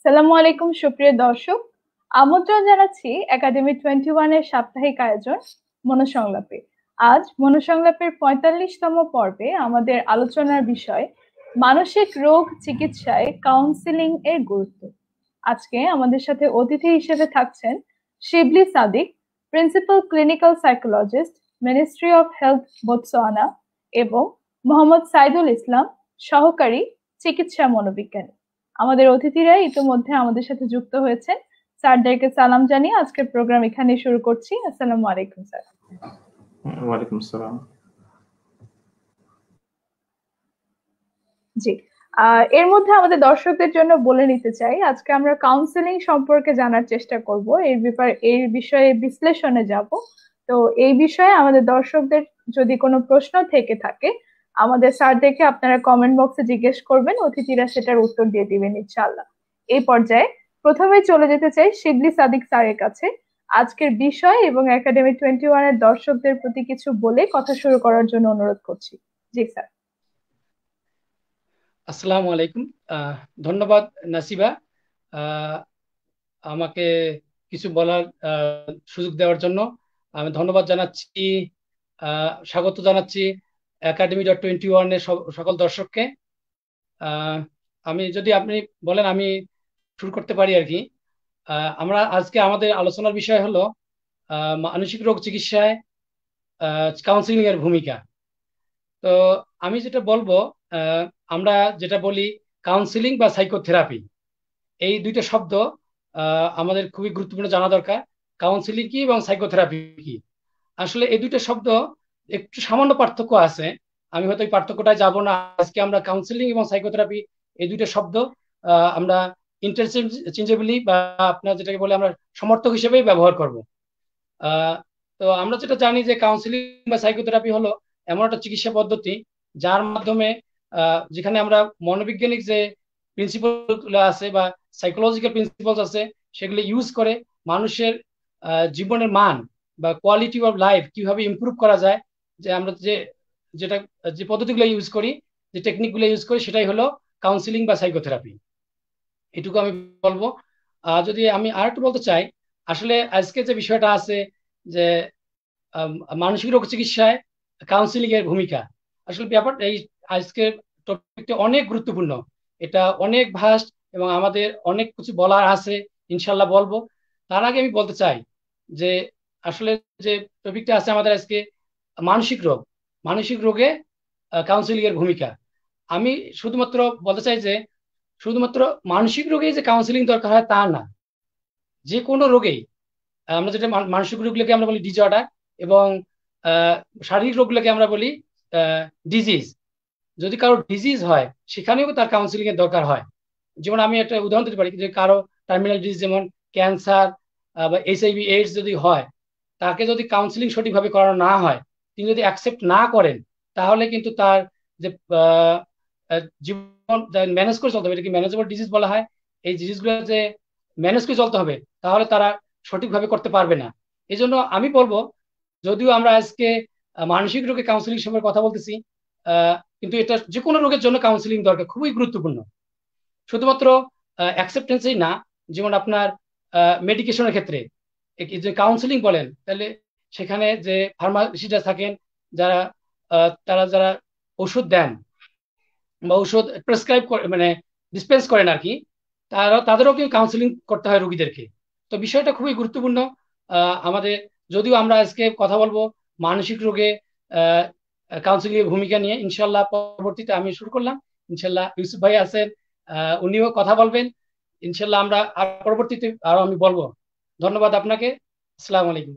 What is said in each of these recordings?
আসসালামু আলাইকুম সুপ্রিয় দর্শক, আমন্ত্রণ জানাচ্ছি একাডেমি 21 এর সাপ্তাহিক আয়োজন মনোসংলাপে। আজ মনোসংলাপের 45তম পর্বে আমাদের আলোচনার বিষয় মানসিক রোগ চিকিৎসায় কাউন্সিলিং এর গুরুত্ব। আজকে আমাদের সাথে অতিথি হিসেবে থাকছেন Shibli Sadiq, principal clinical psychologist, ministry of health, Botswana, এবং মোহাম্মদ সাইদুল ইসলাম, সহকারী চিকিৎসা মনোবিজ্ঞানী। আমাদের অতিথিরা ইতিমধ্যে আমাদের সাথে যুক্ত হয়েছেন। স্যারদেরকে সালাম জানিয়ে আজকের প্রোগ্রাম এখানে শুরু করছি। আসসালামু আলাইকুম স্যার। ওয়ালাইকুম আসসালাম। জি, এর মধ্যে আমাদের দর্শকদের জন্য বলে নিতে চাই, আজকে আমরা কাউন্সেলিং সম্পর্কে জানার চেষ্টা করব, এই বিষয়ে বিশ্লেষণে যাব। তো এই বিষয়ে আমাদের দর্শকদের যদি কোনো প্রশ্ন থেকে থাকে আমাদের স্যারদেরকে আপনারা কমেন্ট বক্সে জিজ্ঞেস করবেন, অতিথিরা সেটার উত্তর দিয়ে দিবেন ইনশাআল্লাহ। এই পর্যায়ে প্রথমে চলে যেতে চাই শিবলি সাদিক স্যারের কাছে, আজকের বিষয় এবং একাডেমি 21 এর দর্শকদের প্রতি কিছু বলে কথা শুরু করার জন্য অনুরোধ করছি। জি স্যার। আসসালামু আলাইকুম। ধন্যবাদ নাসিবা, আমাকে কিছু বলার সুযোগ দেওয়ার জন্য আমি ধন্যবাদ জানাচ্ছি, স্বাগত জানাচ্ছি academy.21 এর সকল দর্শককে। আমি যদি আপনি বলেন আমি শুরু করতে পারি আর কি। আমরা আজকে আমাদের আলোচনার বিষয় হলো মানসিক রোগ চিকিৎসায় কাউন্সিলিং এর ভূমিকা। তো আমি যেটা বলবো, আমরা যেটা বলি কাউন্সিলিং বা সাইকোথেরাপি, এই দুইটা শব্দ আমাদের খুবই গুরুত্বপূর্ণ জানা দরকার। কাউন্সিলিং কি এবং সাইকোথেরাপি কি, আসলে এই দুইটা শব্দ একটু সামান্য পার্থক্য আছে। আমি হয়তো এই পার্থক্যটায় যাব না। আজকে আমরা কাউন্সিলিং এবং সাইকোথেরাপি এই দুইটা শব্দ আমরা ইন্টারচেঞ্জেবলি বা আপনার যেটাকে বলে আমরা সমর্থক হিসেবেই ব্যবহার করব। তো আমরা যেটা জানি যে কাউন্সিলিং বা সাইকোথেরাপি হলো এমন একটা চিকিৎসা পদ্ধতি যার মাধ্যমে যেখানে আমরা মনোবৈজ্ঞানিক যে প্রিন্সিপাল আছে বা সাইকোলজিক্যাল প্রিন্সিপালস আছে সেগুলো ইউজ করে মানুষের জীবনের মান বা কোয়ালিটি অফ লাইফ কিভাবে ইমপ্রুভ করা যায়, যে আমরা যে পদ্ধতিগুলো ইউজ করি, যে টেকনিকগুলো ইউজ করি, সেটাই হলো কাউন্সিলিং বা সাইকোথেরাপি। এটুকু আমি বলবো। যদি আমি আর একটু বলতে চাই, আসলে আজকে যে বিষয়টা আছে যে মানসিক রোগ চিকিৎসায় কাউন্সিলিং এর ভূমিকা, আসলে ব্যাপারটা এই আজকের টপিকটা অনেক গুরুত্বপূর্ণ। এটা অনেক ভাস্ট এবং আমাদের অনেক কিছু বলার আছে, ইনশাল্লাহ বলবো। তার আগে আমি বলতে চাই যে আসলে যে টপিকটা আছে আমাদের আজকে মানসিক রোগে কাউন্সিলিং এর ভূমিকা। আমি শুধুমাত্র বলতে চাই যে শুধুমাত্র মানসিক রোগে যে কাউন্সিলিং দরকার হয় তা না, যে কোনো রোগেই আমরা যেটা মানসিক রোগগুলোকে আমরা বলি ডিজঅর্ডার এবং শারীরিক রোগগুলোকে আমরা বলি ডিজিজ। যদি কারো ডিজিজ হয় সেখানেও তার কাউন্সিলিং এর দরকার হয়। যেমন আমি একটা উদাহরণ দিতে পারি যে কারো টার্মিনাল ডিজিজ যেমন ক্যান্সার বা HIV এইডস যদি হয়, তাকে যদি কাউন্সিলিং সঠিকভাবে করানো না হয়, তিনি যদি অ্যাকসেপ্ট না করেন, তাহলে কিন্তু তার যে জীবন ম্যানেজ করে চলতে হবে, এটাকে ম্যানেজেবল ডিজিজ বলা হয়, এই ডিজিজগুলো যে ম্যানেজ করে চলতে হবে, তাহলে তারা সঠিকভাবে করতে পারবে না। এই জন্য আমি বলবো, যদিও আমরা আজকে মানসিক রোগে কাউন্সিলিং সম্পর্কে কথা বলতেছি, কিন্তু এটা যে কোনো রোগের জন্য কাউন্সিলিং দরকার, খুবই গুরুত্বপূর্ণ। শুধুমাত্র অ্যাকসেপ্টেন্সই না, যেমন আপনার মেডিকেশনের ক্ষেত্রে যে কাউন্সিলিং বলেন, তাহলে সেখানে যে ফার্মাসিস্টরা থাকেন, তারা যারা ওষুধ দেন বা ওষুধ প্রেসক্রাইব করে মানে ডিসপেন্স করেন আর কি, তাদেরও কিন্তু কাউন্সিলিং করতে হয় রোগীদেরকে। তো বিষয়টা খুবই গুরুত্বপূর্ণ আমাদের। যদিও আমরা আজকে কথা বলবো মানসিক রোগে কাউন্সিলিং এর ভূমিকা নিয়ে, ইনশাল্লাহ পরবর্তীতে আমি শুরু করলাম, ইনশাল্লাহ ইউসুফ ভাই আছেন, উনিও কথা বলবেন, ইনশাল্লাহ আমরা আর পরবর্তীতে আরো আমি বলবো। ধন্যবাদ আপনাকে। আসসালামু আলাইকুম।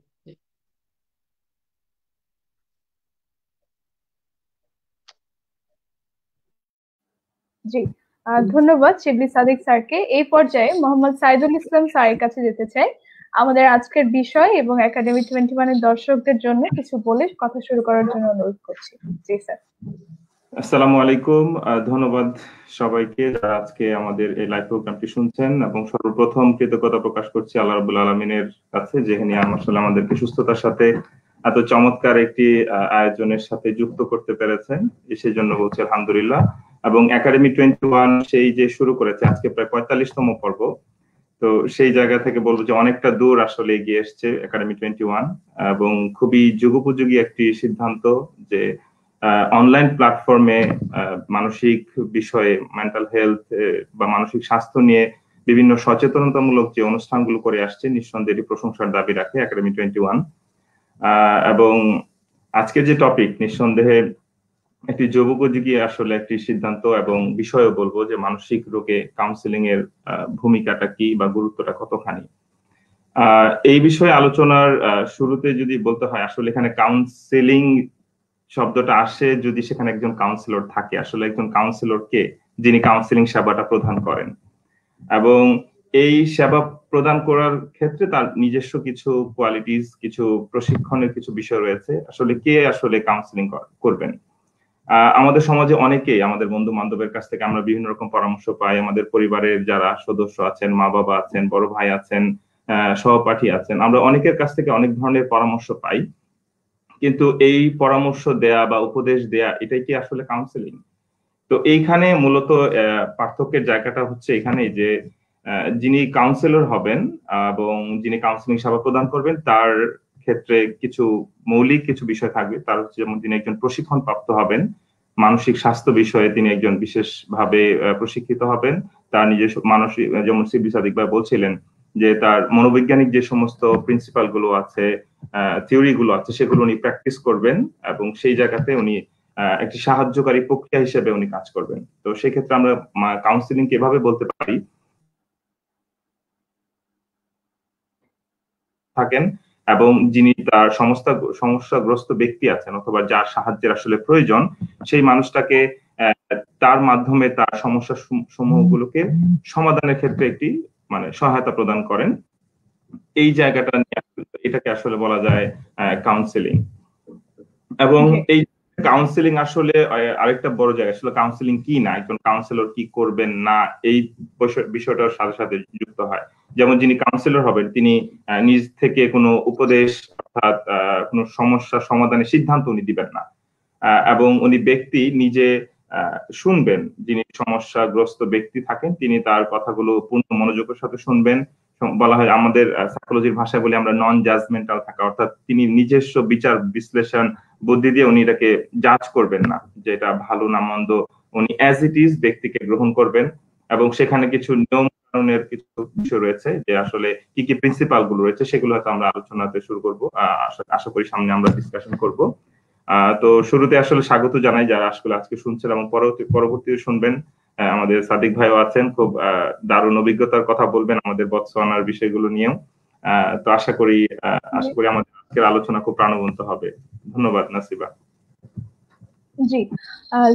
জি, ধন্যবাদ শিবলি সাদিক স্যারকে। এই পর্যায়ে মোহাম্মদ সাইদুল ইসলাম স্যারের কাছে যেতে চাই, আমাদের আজকের বিষয় এবং একাডেমি 21 এর দর্শকদের জন্য কিছু বলে কথা শুরু করার জন্য অনুরোধ করছি। জি স্যার। আসসালামু আলাইকুম। ধন্যবাদ সবাইকে যারা আজকে আমাদের এই লাইভ প্রোগ্রামটি শুনছেন, এবং সর্বপ্রথম কৃতজ্ঞতা প্রকাশ করছি আল্লাহ রাব্বুল আলামিনের কাছে, যেখানে আসলে আমাদেরকে সুস্থতার সাথে এত চমৎকার একটি আয়োজনের সাথে যুক্ত করতে পেরেছেন, সেই জন্য বলছি আলহামদুলিল্লাহ। এবং একাডেমি 21 সেই যে শুরু করেছে আজকে প্রায় 45তম পর্ব। তো সেই জায়গা থেকে বলবো যে অনেকটা দূর আসলে এগিয়ে এসছে একাডেমি 21, এবং খুবই যুগোপযোগী একটি সিদ্ধান্ত যে অনলাইন প্ল্যাটফর্মে মানসিক বিষয়ে, মেন্টাল হেলথ বা মানসিক স্বাস্থ্য নিয়ে বিভিন্ন সচেতনতামূলক যে অনুষ্ঠানগুলো করে আসছে, নিঃসন্দেহে প্রশংসার দাবি রাখে একাডেমি 21। এবং আজকের যে টপিক, নিঃসন্দেহে একটি যুগোপযোগী আসলে একটি সিদ্ধান্ত এবং বিষয়ও বলবো যে মানসিক রোগে কাউন্সিলিং এর ভূমিকাটা কি বা গুরুত্বটা কতখানি। এই বিষয়ে আলোচনার শুরুতে যদি বলতে হয়, আসলে এখানে কাউন্সিলিং শব্দটা আসে যদি সেখানে একজন কাউন্সিলর থাকে। আসলে একজন কাউন্সিলর কে, যিনি কাউন্সিলিং সেবাটা প্রদান করেন, এবং এই সেবা প্রদান করার ক্ষেত্রে তার নিজস্ব কিছু কোয়ালিটিস, কিছু প্রশিক্ষণের কিছু বিষয় রয়েছে। আসলে কে আসলে কাউন্সিলিং করবেন? আমাদের সমাজে অনেকেই, আমাদের বন্ধু বান্ধবের কাছ থেকে আমরা বিভিন্ন রকম পরামর্শ পাই। আমাদের পরিবারের যারা সদস্য আছেন, মা বাবা আছেন, বড় ভাই আছেন, সহপাঠী আছেন, আমরা অনেকের কাছ থেকে অনেক ধরনের পরামর্শ পাই। কিন্তু এই পরামর্শ দেয়া বা উপদেশ দেয়া, এটাই কি আসলে কাউন্সিলিং? তো এইখানে মূলত পার্থক্যের জায়গাটা হচ্ছে এখানেই যে যিনি কাউন্সিলর হবেন এবং যিনি কাউন্সিলিং সেবা প্রদান করবেন, তার ক্ষেত্রে কিছু মৌলিক কিছু বিষয় থাকবে। তার হচ্ছে যেমন তিনি একজন প্রশিক্ষণ প্রাপ্ত হবেন, মানসিক স্বাস্থ্য বিষয়ে তিনি একজন বিশেষভাবে প্রশিক্ষিত হবেন। তার নিজস্ব মানসিক, যেমন শিবলি সাদিক ভাই বলছিলেন যে তার মনোবৈজ্ঞানিক যে সমস্ত প্রিন্সিপাল গুলো আছে, থিওরি গুলো আছে, সেগুলো উনি প্র্যাকটিস করবেন এবং সেই জায়গাতে উনি একটি সাহায্যকারী প্রক্রিয়া হিসেবে উনি কাজ করবেন। তো সেক্ষেত্রে আমরা কাউন্সিলিং এভাবে বলতে পারি থাকেন, এবং যিনি তার সমস্যাগ্রস্ত ব্যক্তি আছেন অথবা যার সাহায্যের আসলে প্রয়োজন, সেই মানুষটাকে তার মাধ্যমে তার সমস্যা সমূহগুলোকে সমাধানের ক্ষেত্রে একটি মানে সহায়তা প্রদান করেন। এই জায়গাটা নিয়ে এটাকে আসলে বলা যায় কাউন্সিলিং। এবং এই কাউন্সিলিং আসলে আরেকটা বড় জায়গা, আসলে কাউন্সিলিং কি না, একজন কাউন্সিলর কি করবেন না, এই বিষয়টার সাথে সাথে যুক্ত হয়। যেমন যিনি কাউন্সিলর হবেন তিনি নিজ থেকে কোনো উপদেশ অর্থাৎ কোনো সমস্যা সমাধানের সিদ্ধান্ত উনি দিবেন না, এবং উনি ব্যক্তি নিজে শুনবেন। যিনি সমস্যাগ্রস্ত ব্যক্তি থাকেন তিনি তার কথাগুলো পূর্ণ মনোযোগের সাথে শুনবেন। বলা হয় আমাদের সাইকোলজির ভাষায় বলি আমরা নন জাজমেন্টাল থাকা, অর্থাৎ তিনি নিজস্ব বিচার বিশ্লেষণ বুদ্ধি দিয়ে উনি এটাকে জাজ করবেন না যে এটা ভালো না মন্দ। উনি অ্যাজ ইট ইজ ব্যক্তিকে গ্রহণ করবেন, এবং সেখানে কিছু নিয়ম কানুনের কিছু বিষয় রয়েছে যে আসলে কি কি প্রিন্সিপাল গুলো রয়েছে, সেগুলো হয়তো আমরা আলোচনাতে শুরু করবো। আশা করি সামনে আমরা ডিসকাশন করব। তো শুরুতে আসলে স্বাগত জানাই যারা আসলে আজকে শুনছেন এবং পরবর্তীতে শুনবেন। আমাদের সাদিক ভাইও আছেন, খুব দারুণ অভিজ্ঞতার কথা বলবেন আমাদের বতসোয়ানার বিষয়গুলো নিয়েও। তো আশা করি আমাদের আজকের আলোচনা খুব প্রাণবন্ত হবে। ধন্যবাদ নাসিবা। জি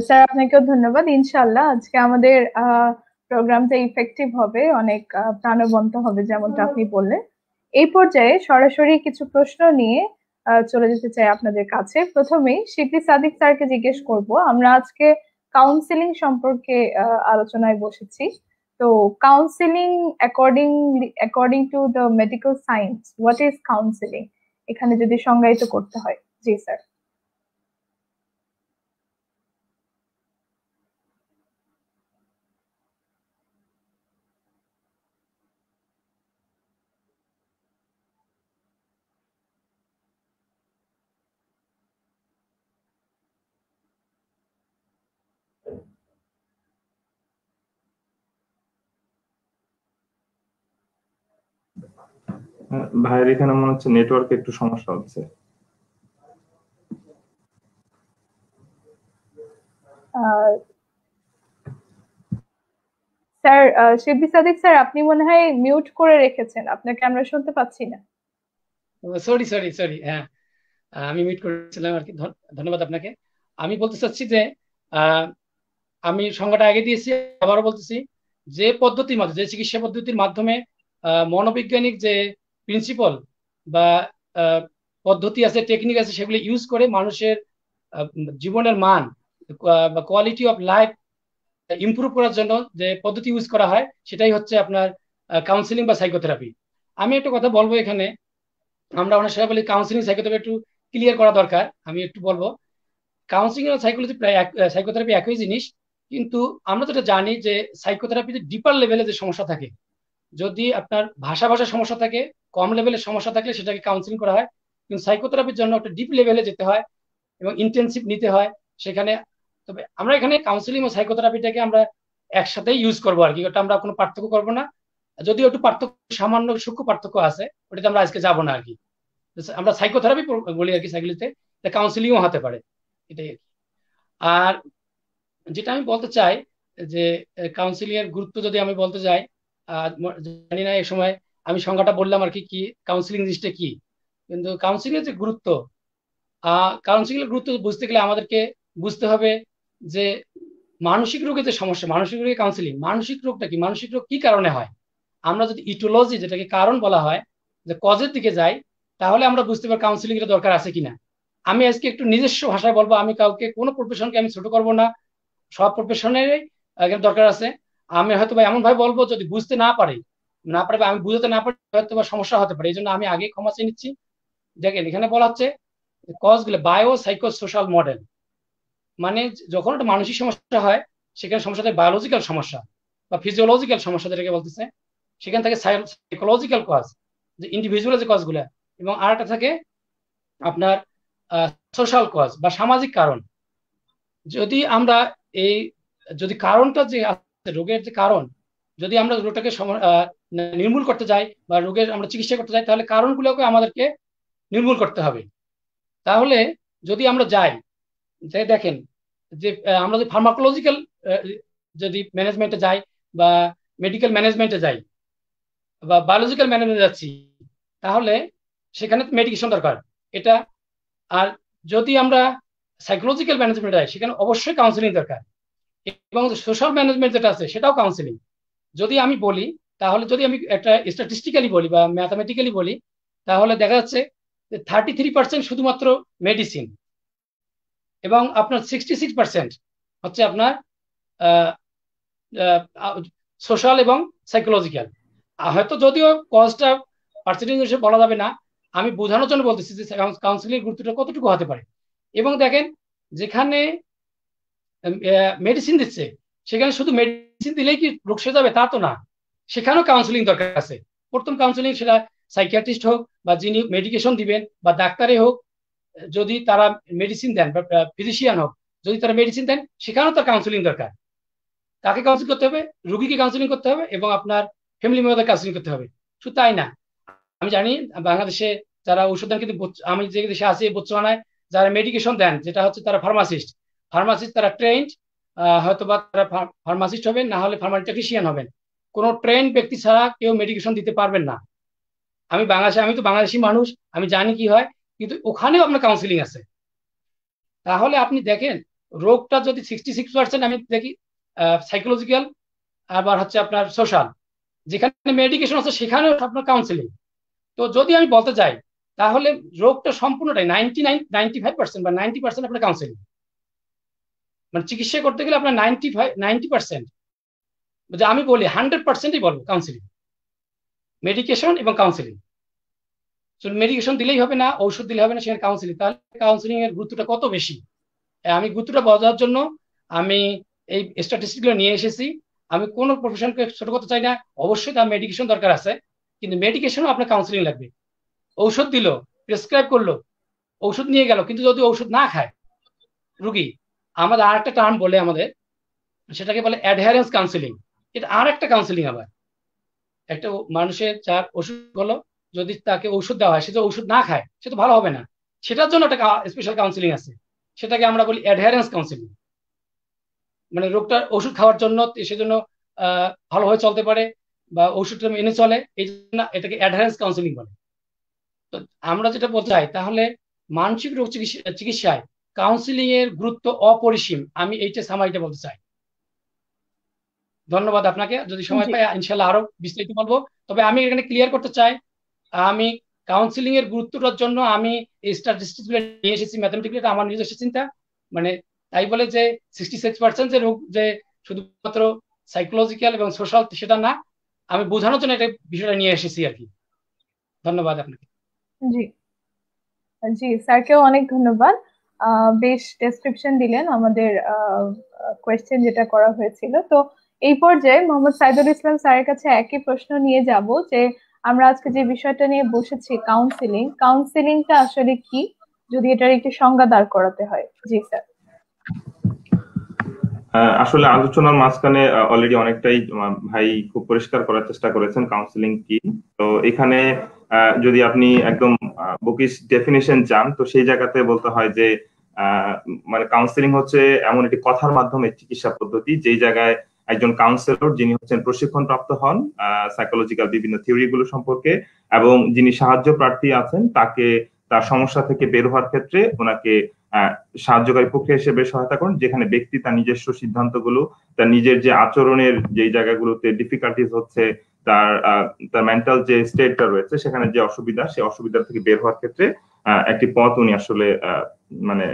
স্যার, আপনাকেও ধন্যবাদ। ইনশাআল্লাহ আজকে আমাদের প্রোগ্রামটা ইফেক্টিভ হবে, অনেক প্রাণবন্ত হবে যেমনটা আপনি বললেন। এই পর্যায়ে সরাসরি কিছু প্রশ্ন নিয়ে চলে যেতে চাই আপনাদের কাছে। প্রথমেই শিবলি সাদিক স্যারকে জিজ্ঞেস করব, আমরা আজকে কাউন্সিলিং সম্পর্কে আলোচনায় বসেছি। তো counselling according to the medical science, what is counselling, এখানে যদি সংজ্ঞায়িত করতে হয়। জি স্যার। ভাইয়ের এখানে মনে হচ্ছে নেটওয়ার্কে একটু সমস্যা হচ্ছে। স্যার, শিবলি সাদিক স্যার, আপনি মনে হয় মিউট করে রেখেছেন, আপনাকে আমরা শুনতে পাচ্ছি না। সরি সরি সরি, হ্যাঁ আমি মিট করেছিলাম আর কি। ধন্যবাদ আপনাকে। আমি বলতে চাচ্ছি যে আমি সংজ্ঞাটা আগে দিয়েছি, আবারও বলতেছি, যে পদ্ধতির মাধ্যমে, যে চিকিৎসা পদ্ধতির মাধ্যমে মনোবৈজ্ঞানিক যে প্রিন্সিপাল বা পদ্ধতি আছে, টেকনিক আছে, সেগুলি ইউজ করে মানুষের জীবনের মান বা কোয়ালিটি অফ লাইফ ইমপ্রুভ করার জন্য যে পদ্ধতি ইউজ করা হয়, সেটাই হচ্ছে আপনার কাউন্সিলিং বা সাইকোথেরাপি। আমি একটা কথা বলবো এখানে, আমরা অনেক সময় বলি কাউন্সিলিং সাইকোথেরাপি, একটু ক্লিয়ার করা দরকার। আমি একটু বলবো, কাউন্সিলিং আর সাইকোলজি প্রায় সাইকোথেরাপি একই জিনিস। কিন্তু আমরা যেটা জানি যে সাইকোথেরাপিতে ডিপার লেভেলে যে সমস্যা থাকে, যদি আপনার ভাষা সমস্যা থাকে, কম লেভেলের সমস্যা থাকলে সেটাকে কাউন্সিলিং করা হয়। কিন্তু সাইকোথেরাপির জন্য একটা ডিপ লেভেলে যেতে হয় এবং ইন্টেনসিভ নিতে হয় সেখানে। তবে আমরা এখানে কাউন্সিলিং ও সাইকোথেরাপিটাকে আমরা একসাথেই ইউজ করবো আর কি, ওটা আমরা কোনো পার্থক্য করবো না। যদিও একটু পার্থক্য, সামান্য সূক্ষ্ম পার্থক্য আছে, ওটাতে আমরা আজকে যাবো না আর কি। আমরা সাইকোথেরাপি বলি আর কি, সাইকোলজিতে কাউন্সিলিংও হতে পারে, এটাই আর কি। আর যেটা আমি বলতে চাই যে কাউন্সিলিং এর গুরুত্ব যদি আমি বলতে যাই, জানি না এই সময় আমি সংজ্ঞাটা বললাম আর কি, কি কাউন্সিলিং জিনিসটা কি। কিন্তু কাউন্সিলিং এর যে গুরুত্ব, কাউন্সিলিং এর গুরুত্ব বুঝতে গেলে আমাদেরকে বুঝতে হবে যে মানসিক রোগের যে সমস্যা, মানসিক রোগের কাউন্সিলিং, মানসিক রোগটা কি, মানসিক রোগ কি কারণে হয়। আমরা যদি ইটোলজি, যেটাকে কারণ বলা হয়, যে কজের দিকে যাই, তাহলে আমরা বুঝতে পারি কাউন্সিলিং এর দরকার আছে কিনা। আমি আজকে একটু নিজস্ব ভাষায় বলবো, আমি কাউকে, কোনো প্রফেশনকে আমি ছোট করব না, সব প্রফেশনের দরকার আছে। আমি হয়তো বা এমন ভাবে বলবো, যদি বুঝতে না পারি, আমি বুঝতে না পারি, হয়তো বা সমস্যা হতে পারে। এই জন্য আমি আগে ক্ষমা চেয়ে নিচ্ছি। দেখেন এখানে বলা হচ্ছে কজ গুলো বায়ো সাইকো সোশ্যাল মডেল, মানে যখন একটা মানসিক সমস্যা হয়, সেখানে সমস্যাটা বায়োলজিক্যাল সমস্যা বা ফিজিওলজিক্যাল সমস্যা যেটাকে বলতেছে, সেখান থেকে সাইকোলজিক্যাল কজ, যে ইন্ডিভিজুয়াল যে কজগুলো, এবং আর একটা থাকে আপনার সোশ্যাল কজ বা সামাজিক কারণ। যদি আমরা এই, যদি কারণটা যে আছে, রোগের যে কারণ, যদি আমরা রোগটাকে নির্মূল করতে যাই বা রোগের আমরা চিকিৎসা করতে যাই, তাহলে কারণগুলোকে আমাদেরকে নির্মূল করতে হবে। তাহলে যদি আমরা যাই, যে দেখেন যে আমরা যদি ফার্মাকোলজিক্যাল যদি ম্যানেজমেন্টে যাই বা মেডিকেল ম্যানেজমেন্টে যাই বা বায়োলজিক্যাল ম্যানেজমেন্টে যাচ্ছি, তাহলে সেখানে মেডিকেশন দরকার এটা। আর যদি আমরা সাইকোলজিক্যাল ম্যানেজমেন্টে যাই, সেখানে অবশ্যই কাউন্সিলিং দরকার। এবং সোশ্যাল ম্যানেজমেন্ট যেটা আছে, সেটাও কাউন্সিলিং। যদি আমি বলি, তাহলে যদি আমি একটা স্ট্যাটিস্টিক্যালি বলি বা ম্যাথামেটিক্যালি বলি, তাহলে দেখা যাচ্ছে যে 33% শুধুমাত্র মেডিসিন, এবং আপনার 66% হচ্ছে আপনার সোশ্যাল এবং সাইকোলজিক্যাল। হয়তো যদিও কজটা পার্সেন্টেজ হিসেবে বলা যাবে না, আমি বোঝানোর জন্য বলতেছি যে কাউন্সিলিং গুরুত্বটা কতটুকু হতে পারে। এবং দেখেন, যেখানে মেডিসিন দিচ্ছে, সেখানে শুধু মেডিসিন দিলেই কি রোগ সেরে যাবে তা তো না, সেখানেও কাউন্সিলিং দরকার আছে। প্রথম কাউন্সিলিং সেটা সাইকিয়াট্রিস্ট হোক বা যিনি মেডিকেশন দিবেন বা ডাক্তারে হোক, যদি তারা মেডিসিন দেন বা ফিজিশিয়ান হোক, যদি তারা মেডিসিন দেন, সেখানেও তার কাউন্সিলিং দরকার। কাকে কাউন্সিলিং করতে হবে? রুগীকে কাউন্সিলিং করতে হবে এবং আপনার ফ্যামিলি মেম্বারদের কাউন্সিলিং করতে হবে। শুধু তাই না, আমি জানি বাংলাদেশে যারা ঔষধ দেন, কিন্তু আমি যে দেশে আছি বোতসোয়ানায়, যারা মেডিকেশন দেন, যেটা হচ্ছে তারা ফার্মাসিস্ট, তারা ট্রেন্ড, হয়তো বা তারা ফার্মাসিস্ট হবেন, না হলে ফার্মাসি টেকনিশিয়ান হবেন। কোনো ট্রেন্ড ব্যক্তি ছাড়া কেউ মেডিকেশন দিতে পারবেন না। আমি তো বাংলাদেশি মানুষ, আমি জানি কি হয়, কিন্তু ওখানেও আপনার কাউন্সিলিং আছে। তাহলে আপনি দেখেন, রোগটা যদি 66% আমি দেখি সাইকোলজিক্যাল, আবার হচ্ছে আপনার সোশ্যাল, যেখানে মেডিকেশন আছে সেখানেও আপনার কাউন্সিলিং। তো যদি আমি বলতে চাই, তাহলে রোগটা সম্পূর্ণটাই 95% বা 90% আপনার কাউন্সিলিং, মানে চিকিৎসা করতে গেলে আপনার 90% যে আমি বলি 100%ই বলবো কাউন্সিলিং, মেডিকেশন এবং কাউন্সিলিং। মেডিকেশন দিলেই হবে না, ঔষধ দিলে হবে না, সেখানে কাউন্সিলিং। তাহলে কাউন্সিলিং এর গুরুত্বটা কত বেশি, আমি গুরুত্বটা বোঝার জন্য আমি এই স্ট্যাটিস্টিক গুলো নিয়ে এসেছি। আমি কোন প্রফেশনকে ছোট করতে চাই না, অবশ্যই তার মেডিকেশন দরকার আছে, কিন্তু মেডিকেশনও আপনার কাউন্সিলিং লাগবে। ঔষধ দিল, প্রেসক্রাইব করলো, ঔষধ নিয়ে গেল, কিন্তু যদি ঔষধ না খায় রুগী, আমাদের আর একটা টার্ম বলে আমাদের, সেটাকে বলে অ্যাডহারেন্স কাউন্সিলিং। এটা আর একটা কাউন্সিলিং। আবার একটা মানুষের যার ওষুধ হলো, যদি তাকে ঔষধ দেওয়া হয়, সে যদি ঔষধ না খায়, সে তো ভালো হবে না। সেটার জন্য একটা স্পেশাল কাউন্সিলিং আছে, সেটাকে আমরা বলি অ্যাডহারেন্স কাউন্সিলিং। মানে রোগটার ওষুধ খাওয়ার জন্য, সেজন্য ভালোভাবে চলতে পারে বা ওষুধটা মেনে চলে, এই জন্য এটাকে অ্যাডহারেন্স কাউন্সিলিং বলে। তো আমরা যেটা বলতে চাই, তাহলে মানসিক রোগ চিকিৎসায় কাউন্সিলিং এর গুরুত্ব অপরিসীম, আমি এইটা সামাইটা বলতে চাই। ধন্যবাদ আপনাকে, যদি সময় জি পাই ইনশাল্লাহ আরো বিস্তারিত বলবো। তবে আমি এখানে ক্লিয়ার করতে চাই, আমি কাউন্সিলিং এর গুরুত্বটার জন্য আমি এই স্ট্যাটিস্টিক্স গুলো নিয়ে এসেছি, ম্যাথমেটিক্যালি এটা আমার নিজস্ব চিন্তা। মানে তাই বলে যে 66% যে রোগ যে শুধুমাত্র সাইকোলজিক্যাল এবং সোশ্যাল, সেটা না, আমি বোঝানোর জন্য এটা বিষয়টা নিয়ে এসেছি আর কি। ধন্যবাদ আপনাকে। জি জি, স্যারকেও অনেক ধন্যবাদ। বেশ ডেসক্রিপশন দিলেন আমাদের কোয়েশ্চেন যেটা করা হয়েছিল। তো এই পর্যায়ে মোহাম্মদ সাইদুল ইসলাম স্যারের কাছে একই প্রশ্ন নিয়ে যাব যে আমরা আজকে যে বিষয়টা নিয়ে বসেছি কাউন্সিলিংটা আসলে কি, যদি এটার একটি সংজ্ঞা দাঁড় করাতে হয়। জি স্যার। আসলে আলোচনার মাঝখানে অলরেডি অনেকটাই ভাই খুব পরিষ্কার করার চেষ্টা করেছেন কাউন্সিলিং কি। তো এখানে যদি আপনি একদম বুকিশ ডেফিনিশন চান, তো সেই জায়গাতে বলতে হয় যে মানে কাউন্সিলিং হচ্ছে এমন একটি কথার মাধ্যমে চিকিৎসা পদ্ধতি যেই জায়গায় একজন কাউন্সিলর যিনি হচ্ছেন প্রশিক্ষণ প্রাপ্ত হন সাইকোলজিক্যাল বিভিন্ন থিওরি গুলো সম্পর্কে, এবং যিনি সাহায্য প্রার্থী আছেন তাকে তার সমস্যা থেকে বের হওয়ার ক্ষেত্রে ওনাকে সাহায্যকারী প্রক্রিয়া হিসেবে সহায়তা করেন, যেখানে ব্যক্তি তার নিজস্ব সিদ্ধান্তগুলো, তার নিজের যে আচরণের যে জায়গাগুলোতে ডিফিকাল্টিজ হচ্ছে, তার তার মেন্টাল যে স্টেটটা রয়েছে সেখানে যে অসুবিধা, সেই অসুবিধা থেকে বের হওয়ার ক্ষেত্রে একটি পথ উনি আসলে মানে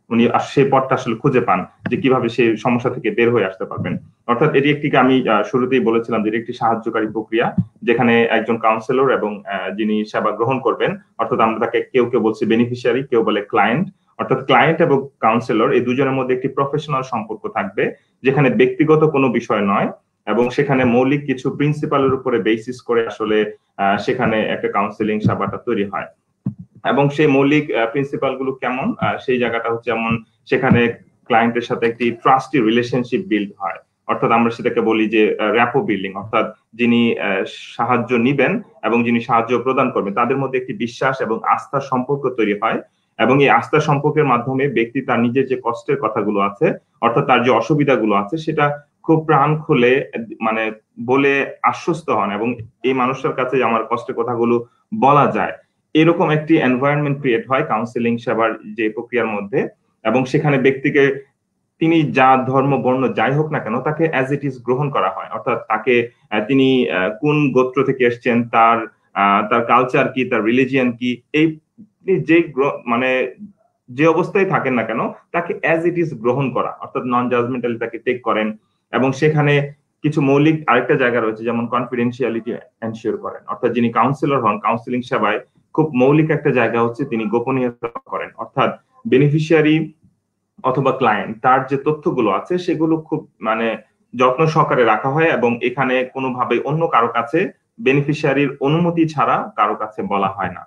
উনি সেই পথটা আসলে খুঁজে পান যে কিভাবে সেই সমস্যা থেকে বের হয়ে আসতে পারবেন। অর্থাৎ এটি একটি, আমি শুরুতেই বলেছিলাম যে এটি একটি সাহায্যকারী প্রক্রিয়া, যেখানে একজন কাউন্সিলর এবং যিনি সেবা গ্রহণ করবেন, অর্থাৎ আমরা তাকে কেউ কেউ বলছি বেনিফিশিয়ারি, কেউ বলে ক্লায়েন্ট। অর্থাৎ ক্লায়েন্ট এবং কাউন্সিলর এই দুজনের মধ্যে একটি প্রফেশনাল সম্পর্ক থাকবে, যেখানে ব্যক্তিগত কোনো বিষয় নয়, এবং সেখানে মৌলিক কিছু প্রিন্সিপালের উপরে বেসিস করে আসলে সেখানে একটা কাউন্সিলিং সেবাটা তৈরি হয়। এবং সেই মৌলিক প্রিন্সিপাল গুলো কেমন, সেই জায়গাটা হচ্ছে যেমন সেখানে ক্লায়েন্টের সাথে একটি ট্রাস্টি রিলেশনশিপ বিল্ড হয়, অর্থাৎ আমরা সেটাকে বলি যে র্যাপো বিল্ডিং, অর্থাৎ যিনি সাহায্য নিবেন এবং যিনি সাহায্য প্রদান করবেন তাদের মধ্যে একটি বিশ্বাস এবং আস্থার সম্পর্ক তৈরি হয়, এবং এই আস্থার সম্পর্কের মাধ্যমে ব্যক্তি তার নিজের যে কষ্টের কথাগুলো আছে, অর্থাৎ তার যে অসুবিধাগুলো আছে, সেটা খুব প্রাণ খুলে মানে বলে আশ্বস্ত হন, এবং এই মানুষটার কাছে আমার কষ্টের কথাগুলো বলা যায়, এরকম একটি এনভায়রনমেন্ট ক্রিয়েট হয় কাউন্সিলিং সেবার যে প্রক্রিয়ার মধ্যে। এবং সেখানে ব্যক্তিকে তিনি যা ধর্ম বর্ণ যাই হোক না কেন তাকে অ্যাজ ইট ইজ গ্রহণ করা হয়, অর্থাৎ তাকে তিনি কোন গোত্র থেকে এসেছেন, তার তার কালচার কি, তার রিলিজিয়ান কি, এই যে মানে যে অবস্থায় থাকেন না কেন তাকে অ্যাজ ইট ইজ গ্রহণ করা, অর্থাৎ নন জাজমেন্টালি তাকে টেক করেন। এবং সেখানে কিছু মৌলিক আরেকটা জায়গা রয়েছে, যেমন কনফিডেন্সিয়ালিটি এনশিওর করেন, অর্থাৎ যিনি কাউন্সিলর হন কাউন্সিলিং সেবায় খুব মৌলিক একটা জায়গা হচ্ছে তিনি গোপনীয়তা করেন, অর্থাৎ বেনিফিশিয়ারি অথবা ক্লায়েন্ট তার যে তথ্যগুলো আছে সেগুলো খুব মানে যত্ন সহকারে রাখা হয়, এবং এখানে কোনোভাবে অন্য কারো কাছে বেনিফিশিয়ারির অনুমতি ছাড়া কারো কাছে বলা হয় না।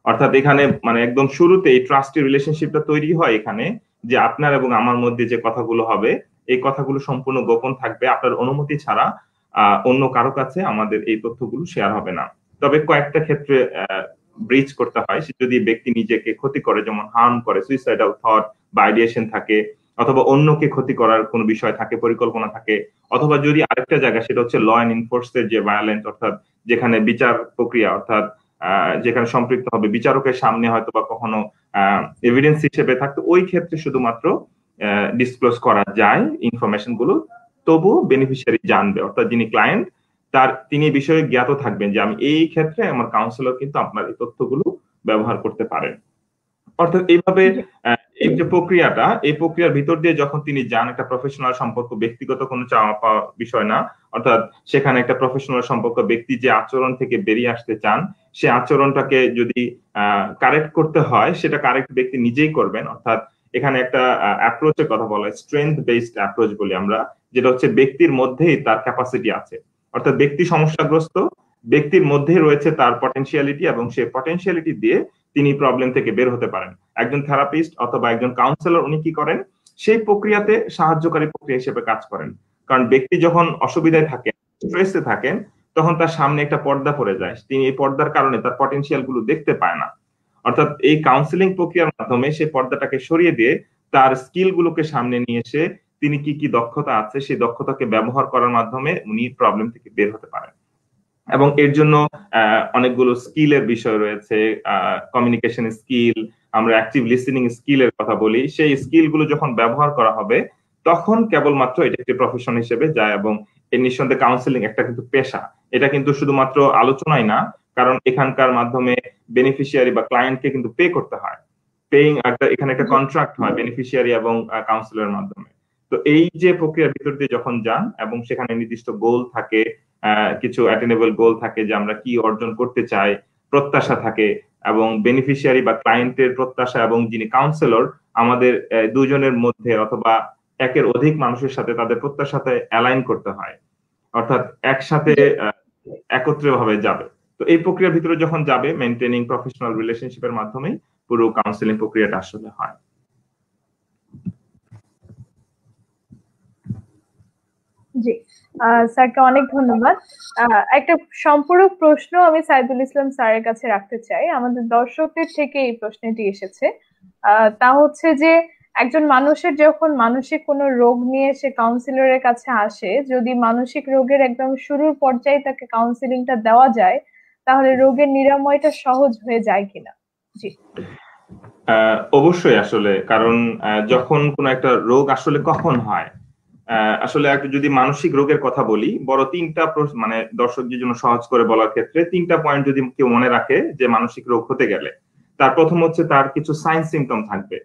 অর্থাৎ এখানে মানে একদম শুরুতে এই ট্রাস্টি রিলেশনশিপটা তৈরি হয় এখানে, যে আপনার এবং আমার মধ্যে যে কথাগুলো হবে এই কথাগুলো সম্পূর্ণ গোপন থাকবে, আপনার অনুমতি ছাড়া অন্য কারো কাছে আমাদের এই তথ্যগুলো শেয়ার হবে না। তবে কয়েকটা ক্ষেত্রে ব্রিচ করতে হয়, যদি ব্যক্তি নিজেকে ক্ষতি করে, যেমন হার্ম করে, সুইসাইডাল থট বা আইডিয়েশন থাকে, অথবা অন্যকে ক্ষতি করার কোনো বিষয় থাকে, পরিকল্পনা থাকে, অথবা যদি আরেকটা জায়গা সেটা হচ্ছে ল অ্যান্ড এনফোর্সের যে ভায়োলেন্স, অর্থাৎ যেখানে বিচার প্রক্রিয়া, অর্থাৎ যেখানে সম্পৃক্ত হবে বিচারকের সামনে হয়তো বা কখনো এভিডেন্স হিসেবে থাকতো, ওই ক্ষেত্রে শুধুমাত্র ডিসক্লোজ করা যায় ইনফরমেশন গুলো, তবুও বেনিফিশিয়ারি জানবে, অর্থাৎ যিনি ক্লায়েন্ট তিনি বিষয়ে জ্ঞাত থাকবেন যে আমি এই ক্ষেত্রে আমার কাউন্সিলর কিন্তু আপনার এই তথ্যগুলো ব্যবহার করতে পারেন। অর্থাৎ এইভাবে এই যে প্রক্রিয়াটা, এই প্রক্রিয়ার ভিতর দিয়ে যখন তিনি যান, একটা প্রফেশনাল সম্পর্ক, ব্যক্তিগত কোনো চাওয়া পাওয়া বিষয় না, অর্থাৎ সেখানে একটা প্রফেশনাল সম্পর্ক, ব্যক্তি যে আচরণ থেকে বেরিয়ে আসতে চান সে আচরণটাকে যদি কারেক্ট করতে হয় সেটা কারেক্ট ব্যক্তি নিজেই করবেন। অর্থাৎ এখানে একটা অ্যাপ্রোচের কথা বলা হয়, স্ট্রেংথ বেসড অ্যাপ্রোচ বলি আমরা, যেটা হচ্ছে ব্যক্তির মধ্যেই তার ক্যাপাসিটি আছে, অর্থাৎ ব্যক্তি সমস্যাগ্রস্ত, ব্যক্তির মধ্যেই রয়েছে তার পটেনশিয়ালিটি, এবং সেই পটেনশিয়ালিটি দিয়ে তিনি প্রবলেম থেকে বের হতে পারেন। একজন থেরাপিস্ট অথবা একজন কাউন্সিলর উনি কি করেন, সেই প্রক্রিয়াতে সাহায্যকারী প্রক্রিয়া হিসেবে কাজ করেন, কারণ ব্যক্তি যখন অসুবিধায় থাকেন, স্ট্রেসে থাকেন, তখন তার সামনে একটা পর্দা পড়ে যায়, তিনি এই পর্দার কারণে তার পটেনশিয়াল গুলো দেখতে পায় না। অর্থাৎ এই কাউন্সিলিং প্রক্রিয়ার মাধ্যমে সেই পর্দাটাকে সরিয়ে দিয়ে তার স্কিল গুলোকে সামনে নিয়ে এসে তিনি কি কি দক্ষতা আছে সেই দক্ষতাকে ব্যবহার করার মাধ্যমে উনি প্রবলেম থেকে বের হতে পারেন। এবং এর জন্য অনেকগুলো স্কিলের বিষয় রয়েছে, কমিউনিকেশন স্কিল, আমরা অ্যাক্টিভ লিসেনিং স্কিলের কথা বলি, সেই স্কিল গুলো যখন ব্যবহার করা হবে তখন কেবলমাত্র এটা একটি প্রফেশন হিসেবে যায়। এবং এর নিঃসন্দেহে কাউন্সিলিং একটা কিন্তু পেশা, এটা কিন্তু শুধুমাত্র আলোচনাই না, কারণ এখানকার মাধ্যমে বেনিফিশিয়ারি বা ক্লায়েন্টকে কিন্তু পে করতে হয়, পেইং এখানে একটা কন্ট্রাক্ট হয় বেনিফিশিয়ারি এবং কাউন্সিলরের মাধ্যমে। তো এই যে প্রক্রিয়ার ভিতর দিয়ে যখন যান এবং সেখানে নির্দিষ্ট গোল থাকে, কিছু অ্যাটেনেবল গোল থাকে যে আমরা কি অর্জন করতে চাই, প্রত্যাশা থাকে, এবং বেনিফিশিয়ারি বা ক্লায়েন্টের প্রত্যাশা এবং যিনি কাউন্সিলর আমাদের দুজনের মধ্যে অথবা একের অধিক মানুষের সাথে তাদের প্রত্যাশার সাথে অ্যালাইন করতে হয়, অর্থাৎ একসাথে একত্রে ভাবে যাবে। তো এই প্রক্রিয়ার ভিতরে যখন যাবে, মেইনটেনিং প্রফেশনাল রিলেশনশিপের মাধ্যমেই পুরো কাউন্সিলিং প্রক্রিয়াটা আসলে হয়। জি, স্যারকে অনেক ধন্যবাদ। একটা সম্পূরক প্রশ্ন আমি সাইদুল ইসলাম স্যারের কাছে রাখতে চাই। আমাদের দর্শকদের থেকে এই প্রশ্নটি এসেছে। তা হচ্ছে যে একজন মানুষের যখন মানসিক কোনো রোগ নিয়ে সে কাউন্সিলরের কাছে আসে, যদি মানসিক রোগের একদম শুরুর পর্যায়ে তাকে কাউন্সিলিংটা দেওয়া যায়, তাহলে রোগের নিরাময়টা সহজ হয়ে যায় কিনা? জি। অবশ্যই, আসলে কারণ যখন কোনো একটা রোগ আসলে কখন হয়, আসলে একটা যদি মানসিক রোগের কথা বলি, বড় তিনটা মানে দর্শকদের জন্য সহজ করে বলার ক্ষেত্রে তিনটা পয়েন্ট যদি কেউ মনে রাখে যে মানসিক রোগ হতে গেলে, তার প্রথম হচ্ছে তার কিছু সাইন সিমটম থাকবে।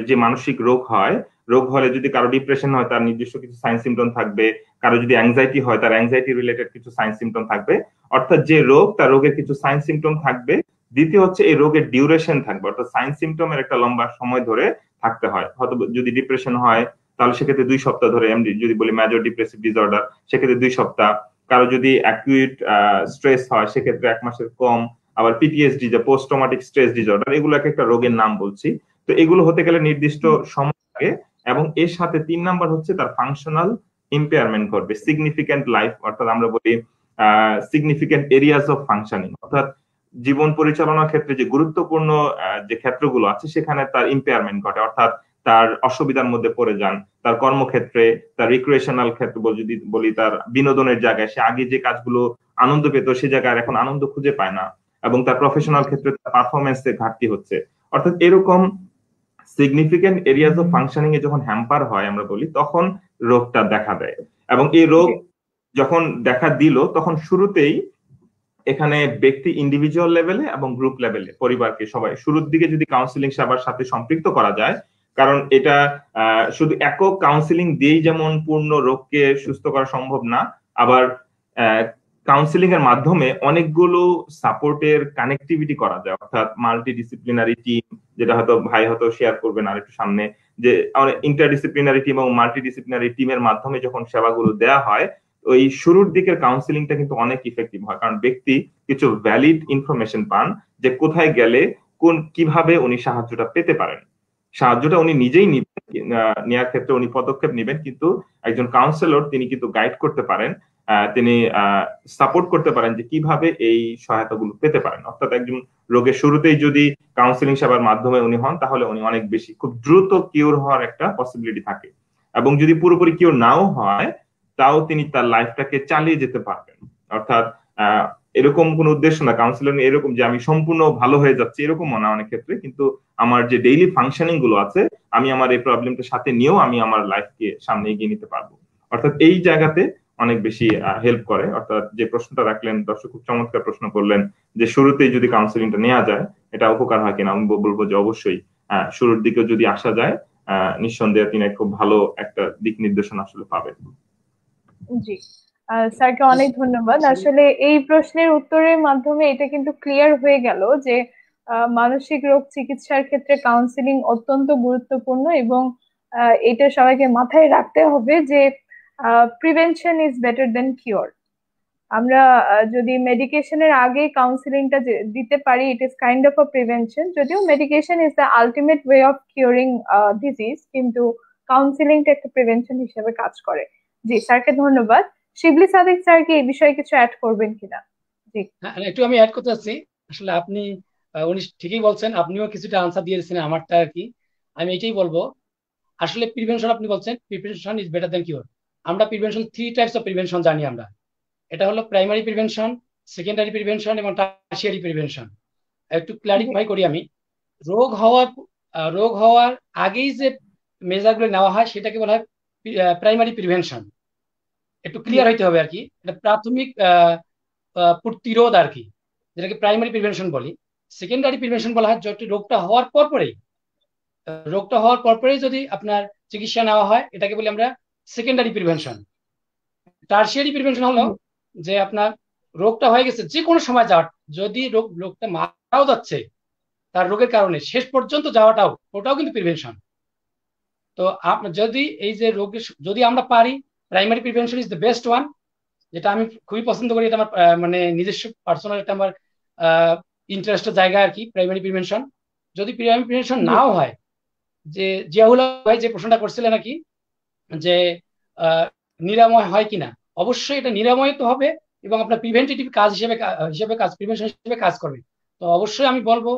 যে মানসিক রোগ হয়, রোগ হলে যদি কারো ডিপ্রেশন হয় তার নির্দিষ্ট কিছু সাইন সিমটম থাকবে, কারো যদি অ্যাংজাইটি হয় তার অ্যাংজাইটি রিলেটেড কিছু সাইন সিমটম থাকবে। অর্থাৎ যে রোগ, তার রোগের কিছু সাইন সিমটম থাকবে। দ্বিতীয় হচ্ছে এই রোগের ডিউরেশন থাকবে, অর্থাৎ সাইন সিমটমের একটা লম্বা সময় ধরে থাকতে হয়। হয়তো যদি ডিপ্রেশন হয় তাহলে সেক্ষেত্রে 2 সপ্তাহ ধরে, এমডি যদি বলি মেজর ডিপ্রেসিভ ডিসঅর্ডার, সেক্ষেত্রে 2 সপ্তাহ। কারো যদি অ্যাকিউট স্ট্রেস হয় সেক্ষেত্রে 1 মাসের কম। আবার পিটিএসডি, যে পোস্ট ট্রমাটিক স্ট্রেস ডিসঅর্ডার, এগুলো একটা রোগের নাম বলছি। তো এগুলো হতে গেলে নির্দিষ্ট সময় লাগে, এবং এর সাথে 3 নাম্বার হচ্ছে তার ফাংশনাল ইম্পেয়ারমেন্ট ঘটবে, সিগনিফিক্যান্ট লাইফ, অর্থাৎ আমরা বলি সিগনিফিক্যান্ট এরিয়াস অফ ফাংশনিং, অর্থাৎ জীবন পরিচালনার ক্ষেত্রে যে গুরুত্বপূর্ণ যে ক্ষেত্রগুলো আছে সেখানে তার ইম্পেয়ারমেন্ট ঘটে, অর্থাৎ তার অসুবিধার মধ্যে পড়ে যান। তার কর্মক্ষেত্রে, তার রিক্রিয়েশনাল ক্ষেত্রে যদি বলি, তার বিনোদনের জায়গায় সে আগে যে কাজগুলো আনন্দ পেত সে জায়গায় এখন আনন্দ খুঁজে পায় না, এবং তার প্রফেশনাল ক্ষেত্রে তার পারফরমেন্সে ঘাটতি হচ্ছে। অর্থাৎ এরকম সিগনিফিক্যান্ট এরিয়াস অফ ফাংশনিং এ যখন হ্যাম্পার হয় আমরা বলি, তখন রোগটা দেখা দেয়। এবং এই রোগ যখন দেখা দিল, তখন শুরুতেই এখানে ব্যক্তি ইন্ডিভিজুয়াল লেভেলে এবং গ্রুপ লেভেলে পরিবারকে সবাই শুরুর দিকে যদি কাউন্সিলিং সেবার সাথে সম্পৃক্ত করা যায়, কারণ এটা শুধু একক কাউন্সিলিং দিয়েই যেমন পূর্ণ রোগকে সুস্থ করা সম্ভব না, আবার কাউন্সিলিং এর মাধ্যমে অনেকগুলো সাপোর্টের কানেক্টিভিটি করা যায়, অর্থাৎ মাল্টি ডিসিপ্লিনারি টিম, যেটা হয়তো ভাই হয়তো শেয়ার করবেন আর একটু সামনে, যে ইন্টারডিসিপ্লিনারি টিম এবং মাল্টি ডিসিপ্লিনারি টিমের মাধ্যমে যখন সেবাগুলো দেওয়া হয়, ওই শুরুর দিকের কাউন্সিলিংটা কিন্তু অনেক ইফেক্টিভ হয়, কারণ ব্যক্তি কিছু ভ্যালিড ইনফরমেশন পান যে কোথায় গেলে কিভাবে উনি সাহায্যটা পেতে পারেন। সাহায্যটা উনি নিজেই নেওয়ার ক্ষেত্রে উনি পদক্ষেপ নেবেন, কিন্তু একজন কাউন্সিলর তিনি কিন্তু গাইড করতে পারেন, তিনি সাপোর্ট করতে পারেন যে কিভাবে এই সহায়তাগুলো পেতে পারেন। অর্থাৎ একজন রোগের শুরুতেই যদি কাউন্সিলিং সেবার মাধ্যমে উনি হন, তাহলে উনি অনেক বেশি খুব দ্রুত কিওর হওয়ার একটা পসিবিলিটি থাকে, এবং যদি পুরোপুরি কিওর নাও হয় তাও তিনি তার লাইফটাকে চালিয়ে যেতে পারবেন। অর্থাৎ এরকম কোন উদ্দেশ্য না কাউন্সিলিং এরকম যে আমি সম্পূর্ণ ভালো হয়ে যাচ্ছি, এরকম মনে অনেক ক্ষেত্রে, কিন্তু আমার যে ডেইলি ফাংশনিং গুলো আছে আমি আমার এই প্রবলেমটা সাথে নিয়েও আমি আমার লাইফকে সামনে এগিয়ে নিতে পারবো। অর্থাৎ এই জায়গাতে অনেক বেশি হেল্প করে। অর্থাৎ যে প্রশ্নটা রাখলেন দর্শক, খুব চমৎকার প্রশ্ন করলেন যে শুরুতেই যদি কাউন্সিলিংটা নেওয়া যায় এটা উপকার হয় কিনা। আমি বলবো যে অবশ্যই শুরুর দিকে যদি আসা যায় নিঃসন্দেহে তিনি খুব ভালো একটা দিক নির্দেশনা আসলে পাবেন। জি, স্যারকে অনেক ধন্যবাদ। আসলে এই প্রশ্নের উত্তরের মাধ্যমে এটা কিন্তু ক্লিয়ার হয়ে গেল যে মানসিক রোগ চিকিৎসার ক্ষেত্রে কাউন্সিলিং অত্যন্ত গুরুত্বপূর্ণ, এবং এটা সবাইকে মাথায় রাখতে হবে যে prevention is better than cure. আমরা যদি মেডিকেশনের আগে কাউন্সিলিংটা দিতে পারি, it is kind of a prevention. যদিও medication is the ultimate way of curing disease, কিন্তু কাউন্সিলিংটা একটা প্রিভেনশন হিসেবে কাজ করে। জি, স্যারকে ধন্যবাদ। শিবলি সাদিক স্যার কি এই বিষয়ে কিছু অ্যাড করবেন কিনা? জি, একটু আমি অ্যাড করতে চাচ্ছি। আসলে আপনি উনি ঠিকই বলছেন, আপনিও কিছুটা আনসার দিয়েছেন আমারটা আর কি। আমি এটাই বলবো, আসলে প্রিভেনশন আপনি বলছেন prevention is better than cure. আমরা প্রিভেনশন 3 টাইপস অফ প্রিভেনশন জানি আমরা। এটা হলো প্রাইমারি প্রিভেনশন, সেকেন্ডারি প্রিভেনশন এবং টারশিয়ারি প্রিভেনশন। একটু ক্লারিফাই করি আমি। রোগ হওয়ার আগেই যে মেজারগুলো নেওয়া হয় সেটাকে বলা হয় প্রাইমারি প্রিভেনশন। একটু ক্লিয়ার হইতে হবে আর কি। এটা প্রাথমিক প্রতিরোধ আর কি, যেটাকে প্রাইমারি প্রিভেনশন বলি। সেকেন্ডারি প্রিভেনশন বলা হয় রোগটা হওয়ার পরপরেই যদি আপনার চিকিৎসা নেওয়া হয়, এটাকে বলি আমরা সেকেন্ডারি প্রিভেনশন। টারশিয়ারি প্রিভেনশন হলো যে আপনার রোগটা হয়ে গেছে যে কোনো সময় যাওয়া, যদি লোকটা মারাও যাচ্ছে তার রোগের কারণে, শেষ পর্যন্ত যাওয়াটাও, ওটাও কিন্তু প্রিভেনশন। তো যদি এই যে রোগের যদি আমরা পারি, primary prevention is the best one, যেটা আমি খুবই পছন্দ করি। এটা আমার মানে নিজস্ব পার্সোনাল একটা আমার ইন্টারেস্টের জায়গা আর কি, প্রাইমারি প্রিভেনশন। যদি প্রাইমারি প্রিভেনশন জি নাও হয়, যে জিয়াউল হক ভাই যে প্রশ্নটা করছিলেন আর কি, যে আহ, নিরাময় হয় কিনা, অবশ্যই এটা নিরাময় তো হবে এবং আপনার প্রিভেন্টেটিভ কাজ হিসেবে কাজ, প্রিভেনশন হিসেবে কাজ করবে। তো অবশ্যই আমি বলবো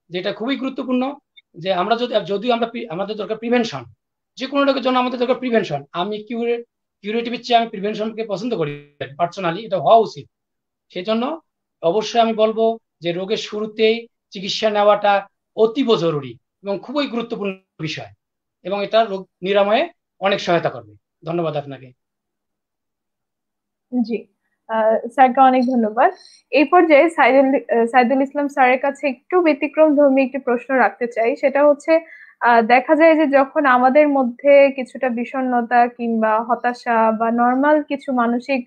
যে এটা খুবই গুরুত্বপূর্ণ, যে আমরা যদিও আমাদের দরকার প্রিভেনশন, যে কোনো রোগের জন্য আমাদের দরকার প্রিভেনশন। আমি কিউরেটিভের চেয়ে আমি প্রিভেনশনকে পছন্দ করি পার্সোনালি, এটা হওয়া উচিত। সেই জন্য অবশ্যই আমি বলবো যে রোগের শুরুতেই চিকিৎসা নেওয়াটা অতীব জরুরি এবং খুবই গুরুত্বপূর্ণ বিষয়, এবং এটা রোগ নিরাময়ে অনেক সহায়তা করবে। ধন্যবাদ আপনাকে। জি স্যারকে অনেক ধন্যবাদ। এই পর্যায়ে সাইদুল ইসলাম স্যারের কাছে একটু ব্যতিক্রম ধর্মী একটি প্রশ্ন রাখতে চাই। সেটা হচ্ছে দেখা যায় যে যখন আমাদের মধ্যে কিছুটা বিষণ্ণতা কিংবা হতাশা বা নর্মাল কিছু মানসিক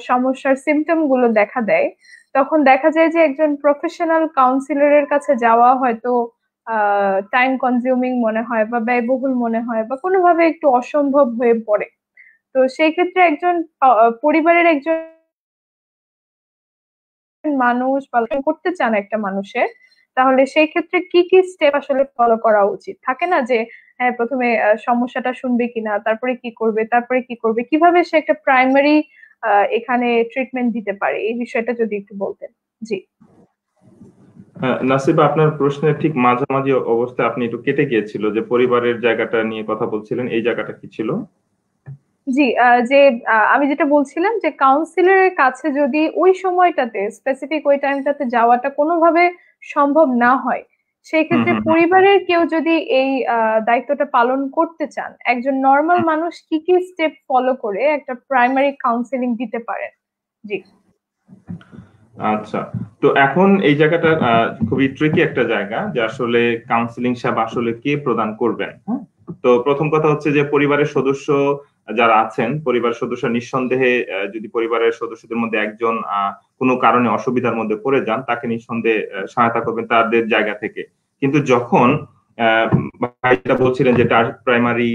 সমস্যার সিমটম গুলো দেখা দেয়, তখন দেখা যায় যে একজন প্রফেশনাল কাউন্সিলরের কাছে যাওয়া হয়তো টাইম কনজিউমিং মনে হয় বা ব্যয়বহুল মনে হয় বা কোনোভাবে একটু অসম্ভব হয়ে পড়ে। তো সেই ক্ষেত্রে একজন পরিবারের একজন মানুষ বা করতে চান একটা মানুষের, তাহলে সেই ক্ষেত্রে কি কি স্টেপ আসলে ফলো করা উচিত? থাকে না যে হ্যাঁ প্রথমে সমস্যাটা শুনবে কিনা, তারপরে কি করবে, তারপরে কি করবে, কিভাবে সে একটা প্রাইমারি এখানে ট্রিটমেন্ট দিতে পারে, এই বিষয়টা যদি একটু বলতেন। জি নাসিব, আপনার প্রশ্নের ঠিক মাঝামাঝি অবস্থায় আপনি একটু কেটে গিয়েছিল, যে পরিবারের জায়গাটা নিয়ে কথা বলছিলেন, এই জায়গাটা কি ছিল? জি যে আমি যেটা বলছিলাম যে কাউন্সিলরের কাছে যদি ওই সময়টাতে স্পেসিফিক ওই টাইমটাতে যাওয়াটা কোনোভাবে সম্ভব না হয়, সেই হুম ক্ষেত্রে হুম হুম। পরিবারের কেউ যদি এই দায়িত্বটা পালন করতে চান, একজন নর্মাল মানুষ কি কি স্টেপ ফলো করে একটা প্রাইমারি কাউন্সিলিং দিতে পারেন? জি আচ্ছা, তো এখন এই জায়গাটা খুবই ট্রিকি একটা জায়গা, যে আসলে কাউন্সিলিং সেবা আসলে কে প্রদান করবেন। হ্যাঁ, তো প্রথম কথা হচ্ছে যে পরিবারের সদস্য যারা আছেন, পরিবারের সদস্য নিঃসন্দেহে যদি পরিবারের সদস্যদের মধ্যে একজন কোনো কারণে অসুবিধার মধ্যে পড়ে যান, তাকে নিঃসন্দেহে সহায়তা করবেন তাদের জায়গা থেকে। কিন্তু যখন আহ ভাই যেটা বলছিলেন যে প্রাইমারি,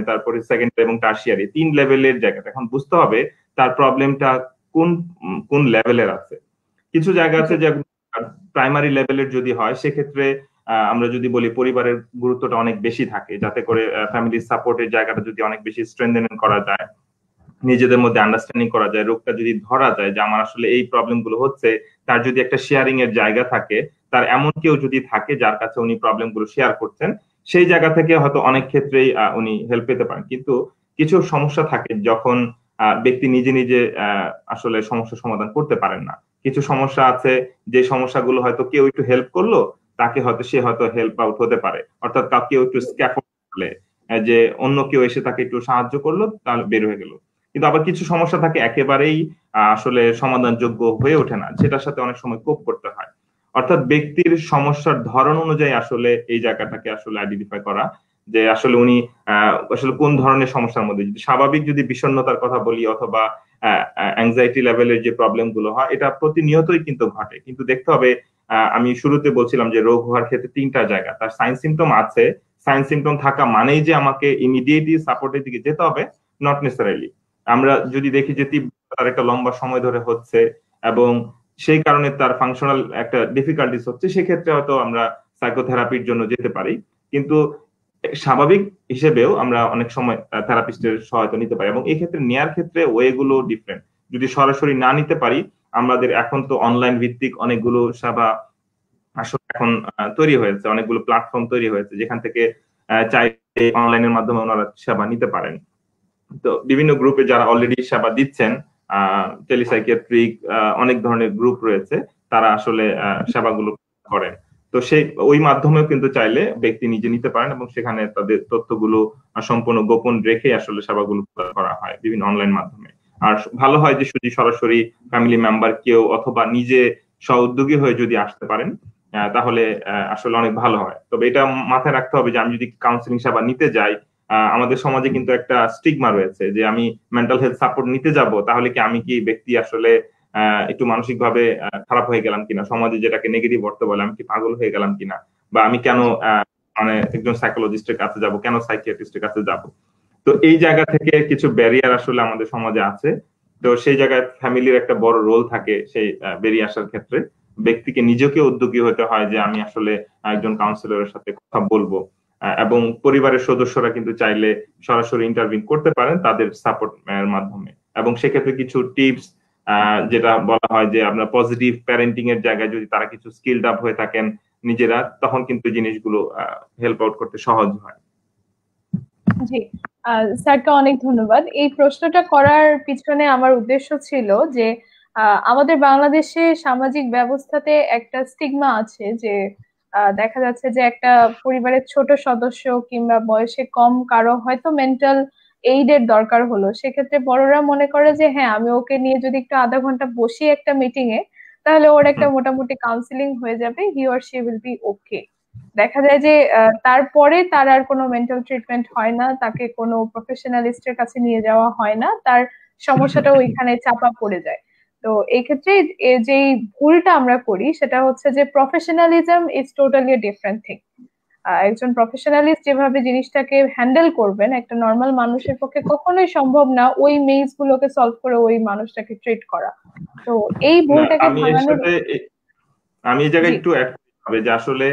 তারপরে সেকেন্ডারি এবং টার্সিয়ারি, 3 লেভেলের জায়গাটা এখন বুঝতে হবে তার প্রবলেমটা কোন কোন লেভেলের আছে। কিছু জায়গা জি আছে যে প্রাইমারি লেভেলের যদি হয়, সেক্ষেত্রে আমরা যদি বলি পরিবারের গুরুত্বটা অনেক বেশি থাকে, যাতে করে ফ্যামিলি সাপোর্টের জায়গাটা যদি অনেক বেশি স্ট্রেনথেন করা যায়, নিজেদের মধ্যে আন্ডারস্ট্যান্ডিং করা যায়, রোগটা যদি ধরা যায় যে আমার আসলে এই প্রবলেম গুলো হচ্ছে, তার যদি একটা শেয়ারিং এর জায়গা থাকে, তার এমন কেউ যদি থাকে যার কাছে উনি প্রবলেম গুলো শেয়ার করছেন, সেই জায়গা থেকে হয়তো অনেক ক্ষেত্রেই উনি হেল্প পেতে পারেন। কিন্তু কিছু সমস্যা থাকে যখন ব্যক্তি নিজে নিজে আসলে সমস্যার সমাধান করতে পারেন না। কিছু সমস্যা আছে যে সমস্যাগুলো হয়তো কেউ একটু হেল্প করলো, তাকে হয়তো সে হয়তো হেল্প আউট হতে পারে, অর্থাৎ কেউ একটু স্ক্যাফোল্ড করলে, যে অন্য কেউ এসে তাকে একটু সাহায্য করলো, তাহলে বের হয়ে গেল। কিন্তু আবার কিছু সমস্যা থাকে একেবারেই আসলে সমাধানযোগ্য হয়ে ওঠে না, যেটার সাথে অনেক সময় কোপ করতে হয়। অর্থাৎ ব্যক্তির সমস্যার ধরন অনুযায়ী আসলে এই জায়গাটাকে আসলে আইডেন্টিফাই করা, যে আসলে উনি আসলে কোন ধরনের সমস্যার মধ্যে, যদি স্বাভাবিক যদি বিষণ্ণতার কথা বলি অথবা অ্যাংজাইটি লেভেলের যে প্রবলেম গুলো হয়, এটা প্রতিনিয়তই কিন্তু ঘটে। কিন্তু দেখতে হবে, আমি শুরুতে বলছিলাম যে রোগ হওয়ার ক্ষেত্রে 3টা জায়গা, তার সাইন সিমটম আছে। সাইন সিমটম থাকা মানেই যে আমাকে ইমিডিয়েটলি সাপোর্টের দিকে যেতে হবে, নট নেসারাইলি। আমরা যদি দেখি যে তার একটা লম্বা সময় ধরে হচ্ছে এবং সেই কারণে তার ফাংশনাল একটা ডিফিকাল্টিস হচ্ছে, সেক্ষেত্রে হয়তো আমরা সাইকোথেরাপির জন্য যেতে পারি। কিন্তু স্বাভাবিক হিসেবেও আমরা অনেক সময় থেরাপিস্টের সহায়তা নিতে পারি, এবং এই ক্ষেত্রে নেয়ার ক্ষেত্রে ওয়ে গুলো ডিফারেন্ট। যদি সরাসরি না নিতে পারি, আমাদের এখন তো অনলাইন ভিত্তিক অনেকগুলো সেবা আসলে এখন তৈরি হয়েছে, অনেকগুলো প্ল্যাটফর্ম তৈরি হয়েছে, যেখান থেকে চাইলে অনলাইনের মাধ্যমে ওনারা সেবা নিতে পারেন। তো বিভিন্ন গ্রুপে যারা অলরেডি সেবা দিচ্ছেন, টেলিসাইকিয়াট্রিক অনেক ধরনের গ্রুপ রয়েছে, তারা আসলে সেবাগুলো করেন। তো সেই ওই মাধ্যমেও কিন্তু চাইলে ব্যক্তি নিজে নিতে পারেন, এবং সেখানে তাদের তথ্যগুলো সম্পূর্ণ গোপন রেখে আসলে সেবাগুলো করা হয় বিভিন্ন অনলাইন মাধ্যমে। আর ভালো হয় যে যদি সরাসরি ফ্যামিলি মেম্বার কেউ অথবা নিজে স্ব-উদ্যোগী হয়ে যদি আসতে পারেন, তাহলে আসলে অনেক ভালো হয়। তবে এটা মাথায় রাখতে হবে যে আমি যদি কাউন্সিলিং সেবা নিতে যাই, আমাদের সমাজে কিন্তু একটা স্টিগমা রয়েছে, যে আমি মেন্টাল হেলথ সাপোর্ট নিতে যাব, তাহলে কি আমি কি ব্যক্তি আসলে একটু মানসিক ভাবে খারাপ হয়ে গেলাম কিনা, সমাজে যেটাকে নেগেটিভ অর্থ বলে, আমি কি পাগল হয়ে গেলাম কিনা, বা আমি কেন মানে একজন সাইকোলজিস্টের কাছে যাব, কেন সাইকিয়াট্রিস্টের কাছে যাব? তো এই জায়গা থেকে কিছু ব্যারিয়ার আসলে আমাদের সমাজে আছে। তো সেই জায়গায় ফ্যামিলির একটা বড় রোল থাকে সেই বেরিয়ে আসার ক্ষেত্রে। ব্যক্তিকে নিজেকে উদ্যোগী হতে হয় যে আমি আসলে একজন কাউন্সিলরের সাথে কথা বলবো, এবং পরিবারের সদস্যরা কিন্তু চাইলে সরাসরি ইন্টারভিউ করতে পারেন তাদের সাপোর্ট মাধ্যমে। এবং সেক্ষেত্রে কিছু টিপস, যেটা বলা হয় যে আপনার পজিটিভ প্যারেন্টিং এর জায়গায় যদি তারা কিছু স্কিলড আপ হয়ে থাকেন নিজেরা, তখন কিন্তু জিনিসগুলো হেল্প আউট করতে সহজ হয়। জি, স্যারকে অনেক ধন্যবাদ। এই প্রশ্নটা করার পিছনে আমার উদ্দেশ্য ছিল যে আমাদের বাংলাদেশে সামাজিক ব্যবস্থাতে একটা স্টিগমা আছে যে দেখা যাচ্ছে যে একটা পরিবারের ছোট সদস্য কিংবা বয়সে কম কারো হয়তো মেন্টাল এইডের দরকার হলো, সেক্ষেত্রে বড়রা মনে করে যে হ্যাঁ, আমি ওকে নিয়ে যদি একটু আধা ঘন্টা বসি একটা মিটিং এ, তাহলে ওর একটা মোটামুটি কাউন্সিলিং হয়ে যাবে, he or she will be okay. দেখা যায় যে তারপরে তার আর কোনো মেন্টাল ট্রিটমেন্ট হয় না, তাকে কোনো প্রফেশনালিস্টের কাছে নিয়ে যাওয়া হয় না, তার সমস্যাটা ওইখানে চাপা পড়ে যায়। তো এই ক্ষেত্রে যে ভুলটা আমরা করি সেটা হচ্ছে যে professionalism is totally different thing. একজন প্রফেশনালিস্ট যেভাবে জিনিসটাকে হ্যান্ডেল করবেন, একটা নর্মাল মানুষের পক্ষে কখনোই সম্ভব না ওই মেইজ গুলোকে সলভ করে ওই মানুষটাকে ট্রিট করা। তো এই ভুলটাকে ভাঙানোর। আমি এই জায়গায় একটু অ্যাড করতে হবে যে আসলে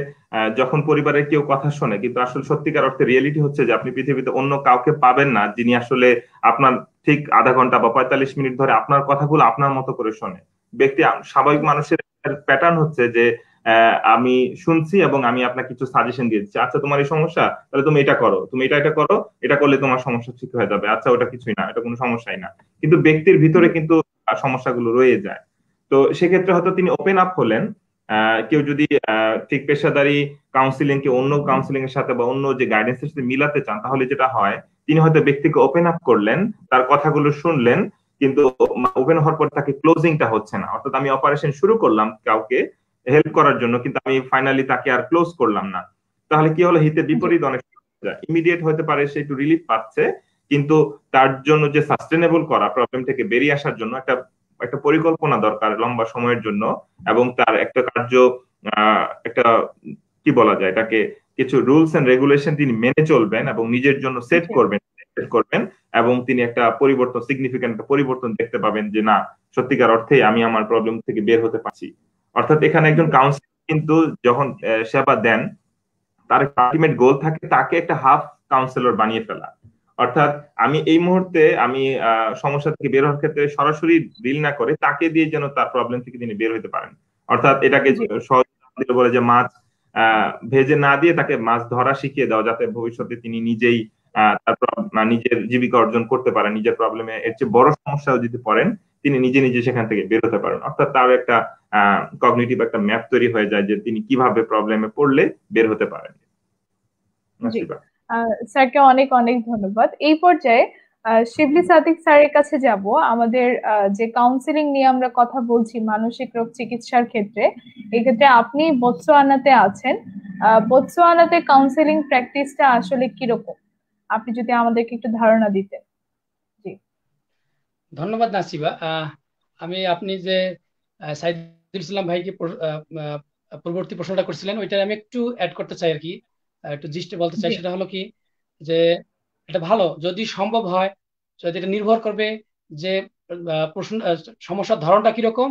যখন পরিবারের কেউ কথা শোনে, কিন্তু আসলে সত্যিকার অর্থে রিয়েলিটি হচ্ছে যে আপনি পৃথিবীতে অন্য কাউকে পাবেন না যিনি আসলে আপনার ঠিক আধা ঘন্টা বা 45 মিনিট ধরে আপনার কথাগুলো আপনার মতো করে শোনে। ব্যক্তি স্বাভাবিক মানুষের প্যাটার্ন হচ্ছে যে আমি শুনছি এবং আমি আপনাকে কিছু সাজেশন দিয়ে দিচ্ছি, আচ্ছা তোমার এই সমস্যা, তাহলে তুমি এটা করো, তুমি এটা করো, এটা করলে তোমার সমস্যা ঠিক হয়ে যাবে, আচ্ছা ওটা কিছুই না, এটা কোনো সমস্যাই না। কিন্তু ব্যক্তির ভিতরে কিন্তু সমস্যাগুলো রয়ে যায়। তো সেক্ষেত্রে হয়তো তিনি ওপেন আপ হলেন। কেউ যদি ঠিক পেশাদারি কাউন্সিলিং কে অন্য কাউন্সিলিং এর সাথে বা অন্য যে গাইডেন্স এর সাথে মিলাতে চান, তাহলে যেটা হয় তিনি হয়তো ব্যক্তিকে ওপেন আপ করলেন, তার কথাগুলো শুনলেন, কিন্তু ওপেন হওয়ার পর তাকে ক্লোজিংটা হচ্ছে না। অর্থাৎ আমি অপারেশন শুরু করলাম কাউকে হেল্প করার জন্য, কিন্তু আমি ফাইনালি তাকে আর ক্লোজ করলাম না। তাহলে কি হলো, হিতে বিপরীত অনেক ইমিডিয়েট হতে পারে সে একটু রিলিফ পাচ্ছে, কিন্তু তার জন্য যে সাস্টেনেবল করা প্রবলেম থেকে বেরিয়ে আসার জন্য একটা পরিকল্পনা দরকার লম্বা সময়ের জন্য, এবং তার একটা একটা কি বলা যায় এটাকে, কিছু রুলস এন্ড রেগুলেশন তিনি মেনে চলবেন এবং নিজের জন্য সেট করবেন এবং তিনি একটা পরিবর্তন, সিগনিফিক্যান্ট একটা পরিবর্তন দেখতে পাবেন যে না, সত্যিকার অর্থে আমি আমার প্রবলেম থেকে বের হতে পারছি। অর্থাৎ এখানে একজন কাউন্সিলর কিন্তু যখন সেবা দেন, তার আলটিমেট গোল থাকে তাকে একটা হাফ কাউন্সিলর বানিয়ে ফেলা। অর্থাৎ আমি এই মুহূর্তে আমি সমস্যা থেকে বের হওয়ার ক্ষেত্রে সরাসরি ডিল না করে তাকে দিয়ে যেন তার প্রবলেম থেকে তিনি বের হতে পারেন। অর্থাৎ এটাকে সহজ বলে যে মাছ ভেজে না দিয়ে তাকে মাছ ধরা শিখিয়ে দেওয়া, যাতে ভবিষ্যতে তিনি নিজেই নিজের জীবিকা অর্জন করতে পারেন, নিজের প্রবলেমে এর চেয়ে বড় সমস্যাও যদি পড়েন তিনি নিজে নিজে সেখান থেকে বের হতে পারেন। অর্থাৎ তার একটা কগনিটিভ একটা ম্যাপ তৈরি হয়ে যায় যে তিনি কিভাবে প্রবলেমে পড়লে বের হতে পারেন। স্যারকে অনেক অনেক ধন্যবাদ। এই পর্যায়ে শিবলি সাদিক স্যারের কাছে যাব। আমাদের যে কাউন্সিলিং নিয়ে আমরা কথা বলছি মানসিক রোগ চিকিৎসার ক্ষেত্রে, এক্ষেত্রে আপনি বোতসোয়ানাতে আছেন। বোতসোয়ানাতে কাউন্সিলিং প্র্যাকটিসটা আসলে কিরকম, আপনি যদি আমাদেরকে একটু ধারণা দিতেন। জি, ধন্যবাদ নাসিবা। আপনি যে সাইদুল ইসলাম ভাইকে পূর্ববর্তী প্রশ্নটা করছিলেন, ওইটা আমি একটু অ্যাড করতে চাই আর কি, একটু জিস্টে বলতে চাই। সেটা হলো কি যে এটা ভালো যদি সম্ভব হয়, যদি এটা নির্ভর করবে যে সমস্যার ধরনটা কিরকম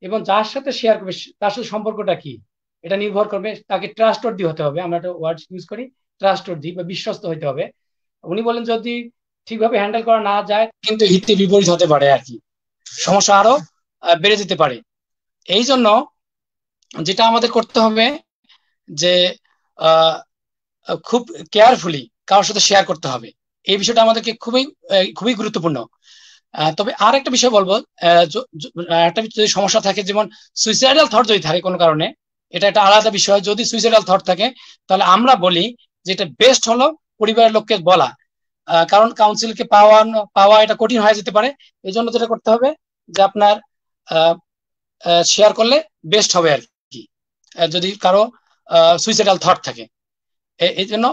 এবং যার সাথে শেয়ার করবে তার সাথে সম্পর্কটা কি, এটা নির্ভর করবে। তাকে ট্রাস্টওয়ার্দি হতে হবে, আমরা একটা ওয়ার্ড ইউজ করি, ট্রাস্টওয়ার্দি বা বিশ্বস্ত হতে হবে। উনি বলেন যদি ঠিকভাবে হ্যান্ডেল করা না যায় কিন্তু হিতে বিপরীত হতে পারে আর কি, সমস্যা আরো বেড়ে যেতে পারে। এই জন্য যেটা আমাদের করতে হবে যে খুব কেয়ারফুলি কারোর সাথে শেয়ার করতে হবে। এই বিষয়টা আমাদেরকে খুবই খুবই গুরুত্বপূর্ণ। তবে আর একটা বিষয় বলবো, একটা যদি সমস্যা থাকে, যেমন সুইসাইডাল থট যদি থাকে কোনো কারণে, এটা একটা আলাদা বিষয়। যদি সুইসাইডাল থট থাকে তাহলে আমরা বলি যে এটা বেস্ট হলো পরিবারের লোককে বলা, কারণ কাউন্সিলকে পাওয়া এটা কঠিন হয়ে যেতে পারে। এই জন্য যেটা করতে হবে যে আপনার শেয়ার করলে বেস্ট হবে আর কি, যদি কারো সুইসাইডাল থট থাকে। এই জন্য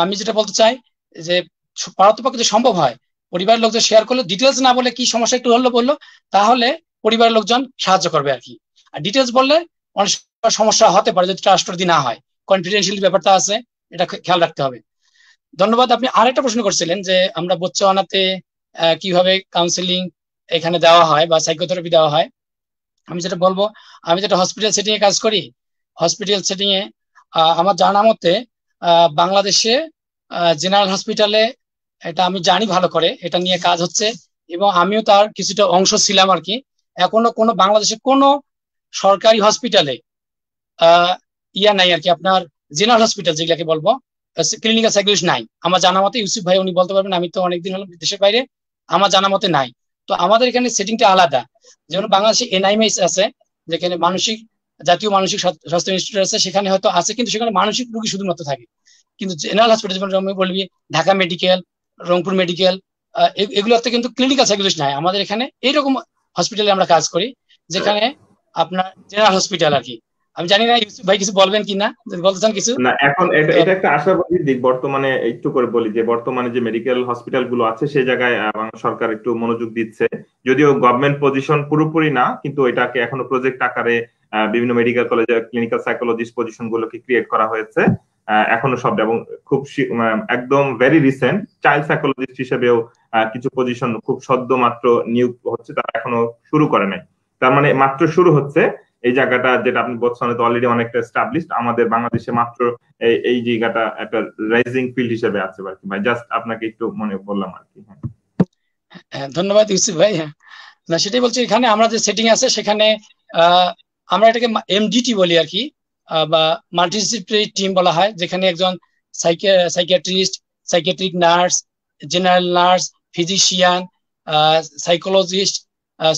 আমি যেটা বলতে চাই যে পারতপক্ষে যে সম্ভব হয় পরিবারের লোকজন শেয়ার করলে, ডিটেলস না বলে কি সমস্যা একটু হলো বললো, তাহলে পরিবারের লোকজন সাহায্য করবে আর কি। আর ডিটেলস বললে অনেক সমস্যা হতে পারে যদি ট্রাস্টওয়ার্দি না হয়। কনফিডেন্সিয়াল ব্যাপারটা আছে, এটা খেয়াল রাখতে হবে। ধন্যবাদ। আপনি আরেকটা প্রশ্ন করছিলেন যে আমরা বোতসোয়ানাতে কিভাবে কাউন্সিলিং এখানে দেওয়া হয় বা সাইকোথেরাপি দেওয়া হয়। আমি যেটা বলবো, আমি যেটা হসপিটাল সেটিং এ কাজ করি, হসপিটাল সেটিং এ আমার জানা মতে বাংলাদেশে জেনারেল হসপিটালে এটা আমি জানি ভালো করে, এটা নিয়ে কাজ হচ্ছে এবং আমিও তার কিছুটা অংশ ছিলাম আর কি। এখনো কোনো বাংলাদেশে কোনো সরকারি হসপিটালে ইয়া নাই আর কি, আপনার জেনারেল হসপিটাল যেগুলাকে বলবো ক্লিনিক্যাল সাইকোলজিস্ট নাই আমার জানা মতে। ইউসুফ ভাই উনি বলতে পারবেন, আমি তো অনেকদিন হলো দেশের বাইরে, আমার জানা মতে নাই। তো আমাদের এখানে সেটিংটা আলাদা। যেমন বাংলাদেশে এনআইএমএস আছে, যেখানে জাতীয় মানসিক স্বাস্থ্য ইনস্টিটিউট আছে, সেখানে হয়তো আছে, কিন্তু সেখানে মানসিক রোগী শুধুমাত্র থাকে। কিন্তু জেনারেল হসপিটাল যেমন আমি বলবি ঢাকা মেডিকেল, রংপুর মেডিকেল, এগুলোতে কিন্তু ক্লিনিক্যাল সাইকোলজিস্ট নাই। আমাদের এখানে এইরকম হসপিটালে আমরা কাজ করি, যেখানে আপনার জেনারেল হসপিটাল আর কি। আমি জানি না ইউসুফ ভাই কিছু বলবেন কিনা, যদি বলতে চান কিছু। না, এখন এটা একটা আশাবাদী দিক। বর্তমানে একটু করে বলি যে বর্তমানে যে মেডিকেল হসপিটাল গুলো আছে সেই জায়গায় সরকার একটু মনোযোগ দিচ্ছে, যদিও গভর্নমেন্ট পজিশন পুরোপুরি না, কিন্তু এটাকে এখনো প্রজেক্ট আকারে বিভিন্ন মেডিকেল কলেজে ক্লিনিক্যাল সাইকোলজিস্ট পজিশন গুলোকে ক্রিয়েট করা হয়েছে এখনো সব। এবং খুব একদম ভেরি রিসেন্ট চাইল্ড সাইকোলজিস্ট হিসেবেও কিছু পজিশন খুব সদ্য মাত্র নিয়োগ হচ্ছে, তারা এখনো শুরু করে নাই। তার মানে মাত্র শুরু হচ্ছে এই জায়গাটা, যেটা আপনি বলছেন অলরেডি অনেকটা এস্টাবলিশড। আমাদের বাংলাদেশে মাত্র এই জায়গাটা একটা রাইজিং ফিল্ড হিসেবে আছে আর কি ভাই। জাস্ট আপনাকে একটু মনে বললাম আর কি। হ্যাঁ, ধন্যবাদ ইউসুফ ভাই। হ্যাঁ, না সেটাই বলছি, এখানে আমরা যে সেটিং আছে সেখানে আমরা এটাকে এমডিটি বলি আর কি, বা মাল্টিডিসিপ্লিনারি টিম বলা হয়, যেখানে একজন psychiatrist, psychiatric nurse, general nurse, physician, psychologist,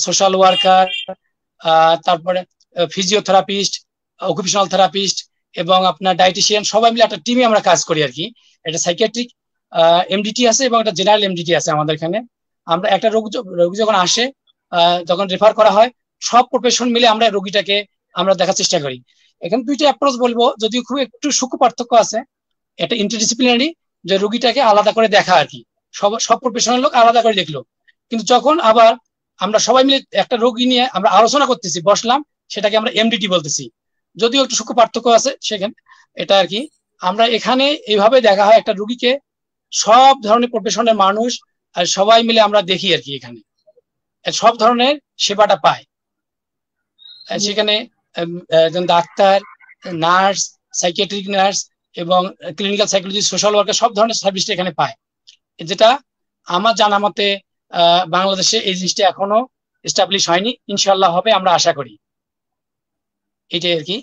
social worker, তারপরে ফিজিওথেরাপিস্ট, অকুপেশনাল থেরাপিস্ট এবং আপনার ডায়েটিশিয়ান, সবাই মিলে একটা টিমে আমরা কাজ করি আর কি। এটা সাইকিয়াট্রিক এমডিটি আছে এবং একটা জেনারেল এমডিটি আছে আমাদের এখানে। আমরা একটা রোগী যখন আসে, যখন রেফার করা হয়, সব প্রফেশন মিলে আমরা রোগীটাকে আমরা দেখার চেষ্টা করি। এখানে দুইটা অ্যাপ্রোচ বলবো, যদিও খুব একটু সূক্ষ্ম পার্থক্য আছে। এটা ইন্টারডিসিপ্লিনারি, যে রোগীটাকে আলাদা করে দেখা আর কি, সব প্রফেশনাল লোক আলাদা করে দেখলো। কিন্তু যখন আবার আমরা সবাই মিলে একটা রোগী নিয়ে আমরা আলোচনা করতেছি, বসলাম, সেটাকে আমরা এমডিটি বলতেছি, যদিও একটু সূক্ষ্ম পার্থক্য আছে সেখানে। এটা আর কি আমরা এখানে এইভাবে দেখা হয়, একটা রোগীকে সব ধরনের প্রফেশনের মানুষ আর সবাই মিলে আমরা দেখি আর কি, এখানে সব ধরনের সেবাটা পায়। সেখানে একজন ডাক্তার, নার্স, সাইকিয়াট্রিক নার্স এবং ক্লিনিক্যাল সাইকোলজিস্ট, সোশ্যাল ওয়ার্কার, সব ধরনের সার্ভিসটা এখানে পায়, যেটা আমার জানা মতে বাংলাদেশে এই জিনিসটা এখনো এস্টাবলিশ হয়নি। ইনশাল্লাহ হবে, আমরা আশা করি। এটাই আর কি।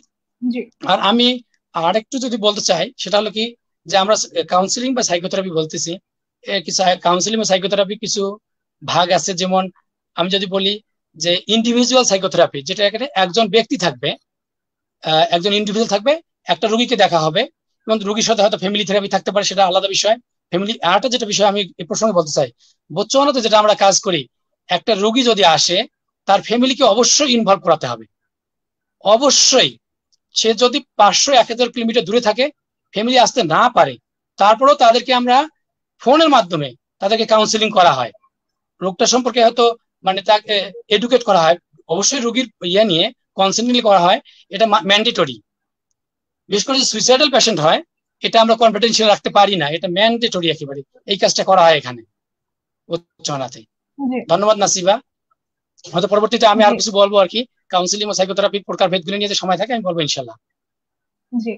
আর আমি আরেকটু যদি বলতে চাই, সেটা হলো কি, যে আমরা কাউন্সিলিং বা সাইকোথেরাপি বলতেছি, কাউন্সিলিং বা সাইকোথেরাপি কিছু ভাগ আছে। যেমন আমি যদি বলি যে ইন্ডিভিজুয়াল সাইকোথেরাপি, যেটা এখানে একজন ব্যক্তি থাকবে, একজন ইন্ডিভিজুয়াল থাকবে, একটা রোগীকে দেখা হবে, এবং রোগীর সাথে হয়তো ফ্যামিলি থেরাপি থাকতে পারে, সেটা আলাদা বিষয়। ফ্যামিলি আরেকটা যেটা বিষয় আমি এই প্রসঙ্গে বলতে চাই, বোতসোয়ানাতে যেটা আমরা কাজ করি, একটা রোগী যদি আসে তার ফ্যামিলিকে অবশ্যই ইনভলভ করাতে হবে, অবশ্যই। সে যদি 500-1000 কিলোমিটার দূরে থাকে, ফ্যামিলি আসতে না পারে, তারপরেও তাদেরকে আমরা ফোনের মাধ্যমে তাদেরকে কাউন্সিলিং করা হয়, রোগটা সম্পর্কে হয়তো মানে তাকে এডুকেট করা হয়, অবশ্যই রোগীর ইয়ে নিয়ে কনসেন্ট নিয়ে করা হয়, এটা ম্যান্ডেটরি। বিশেষ করে সুইসাইডাল পেশেন্ট হয়, এটা আমরা কনফিডেন্সিয়াল রাখতে পারি না, এটা ম্যান্ডেটরি একেবারে, এই কাজটা করা হয় এখানে বোতসোয়ানাতে। ধন্যবাদ নাসিবা। হয়তো পরবর্তীতে আমি আর কিছু বলবো আর কি, কাউন্সিলিং ও সাইকোথেরাপির প্রকারভেদগুলো নিয়ে যে সময় থাকে আমি বলবো ইনশাল্লাহ। জি,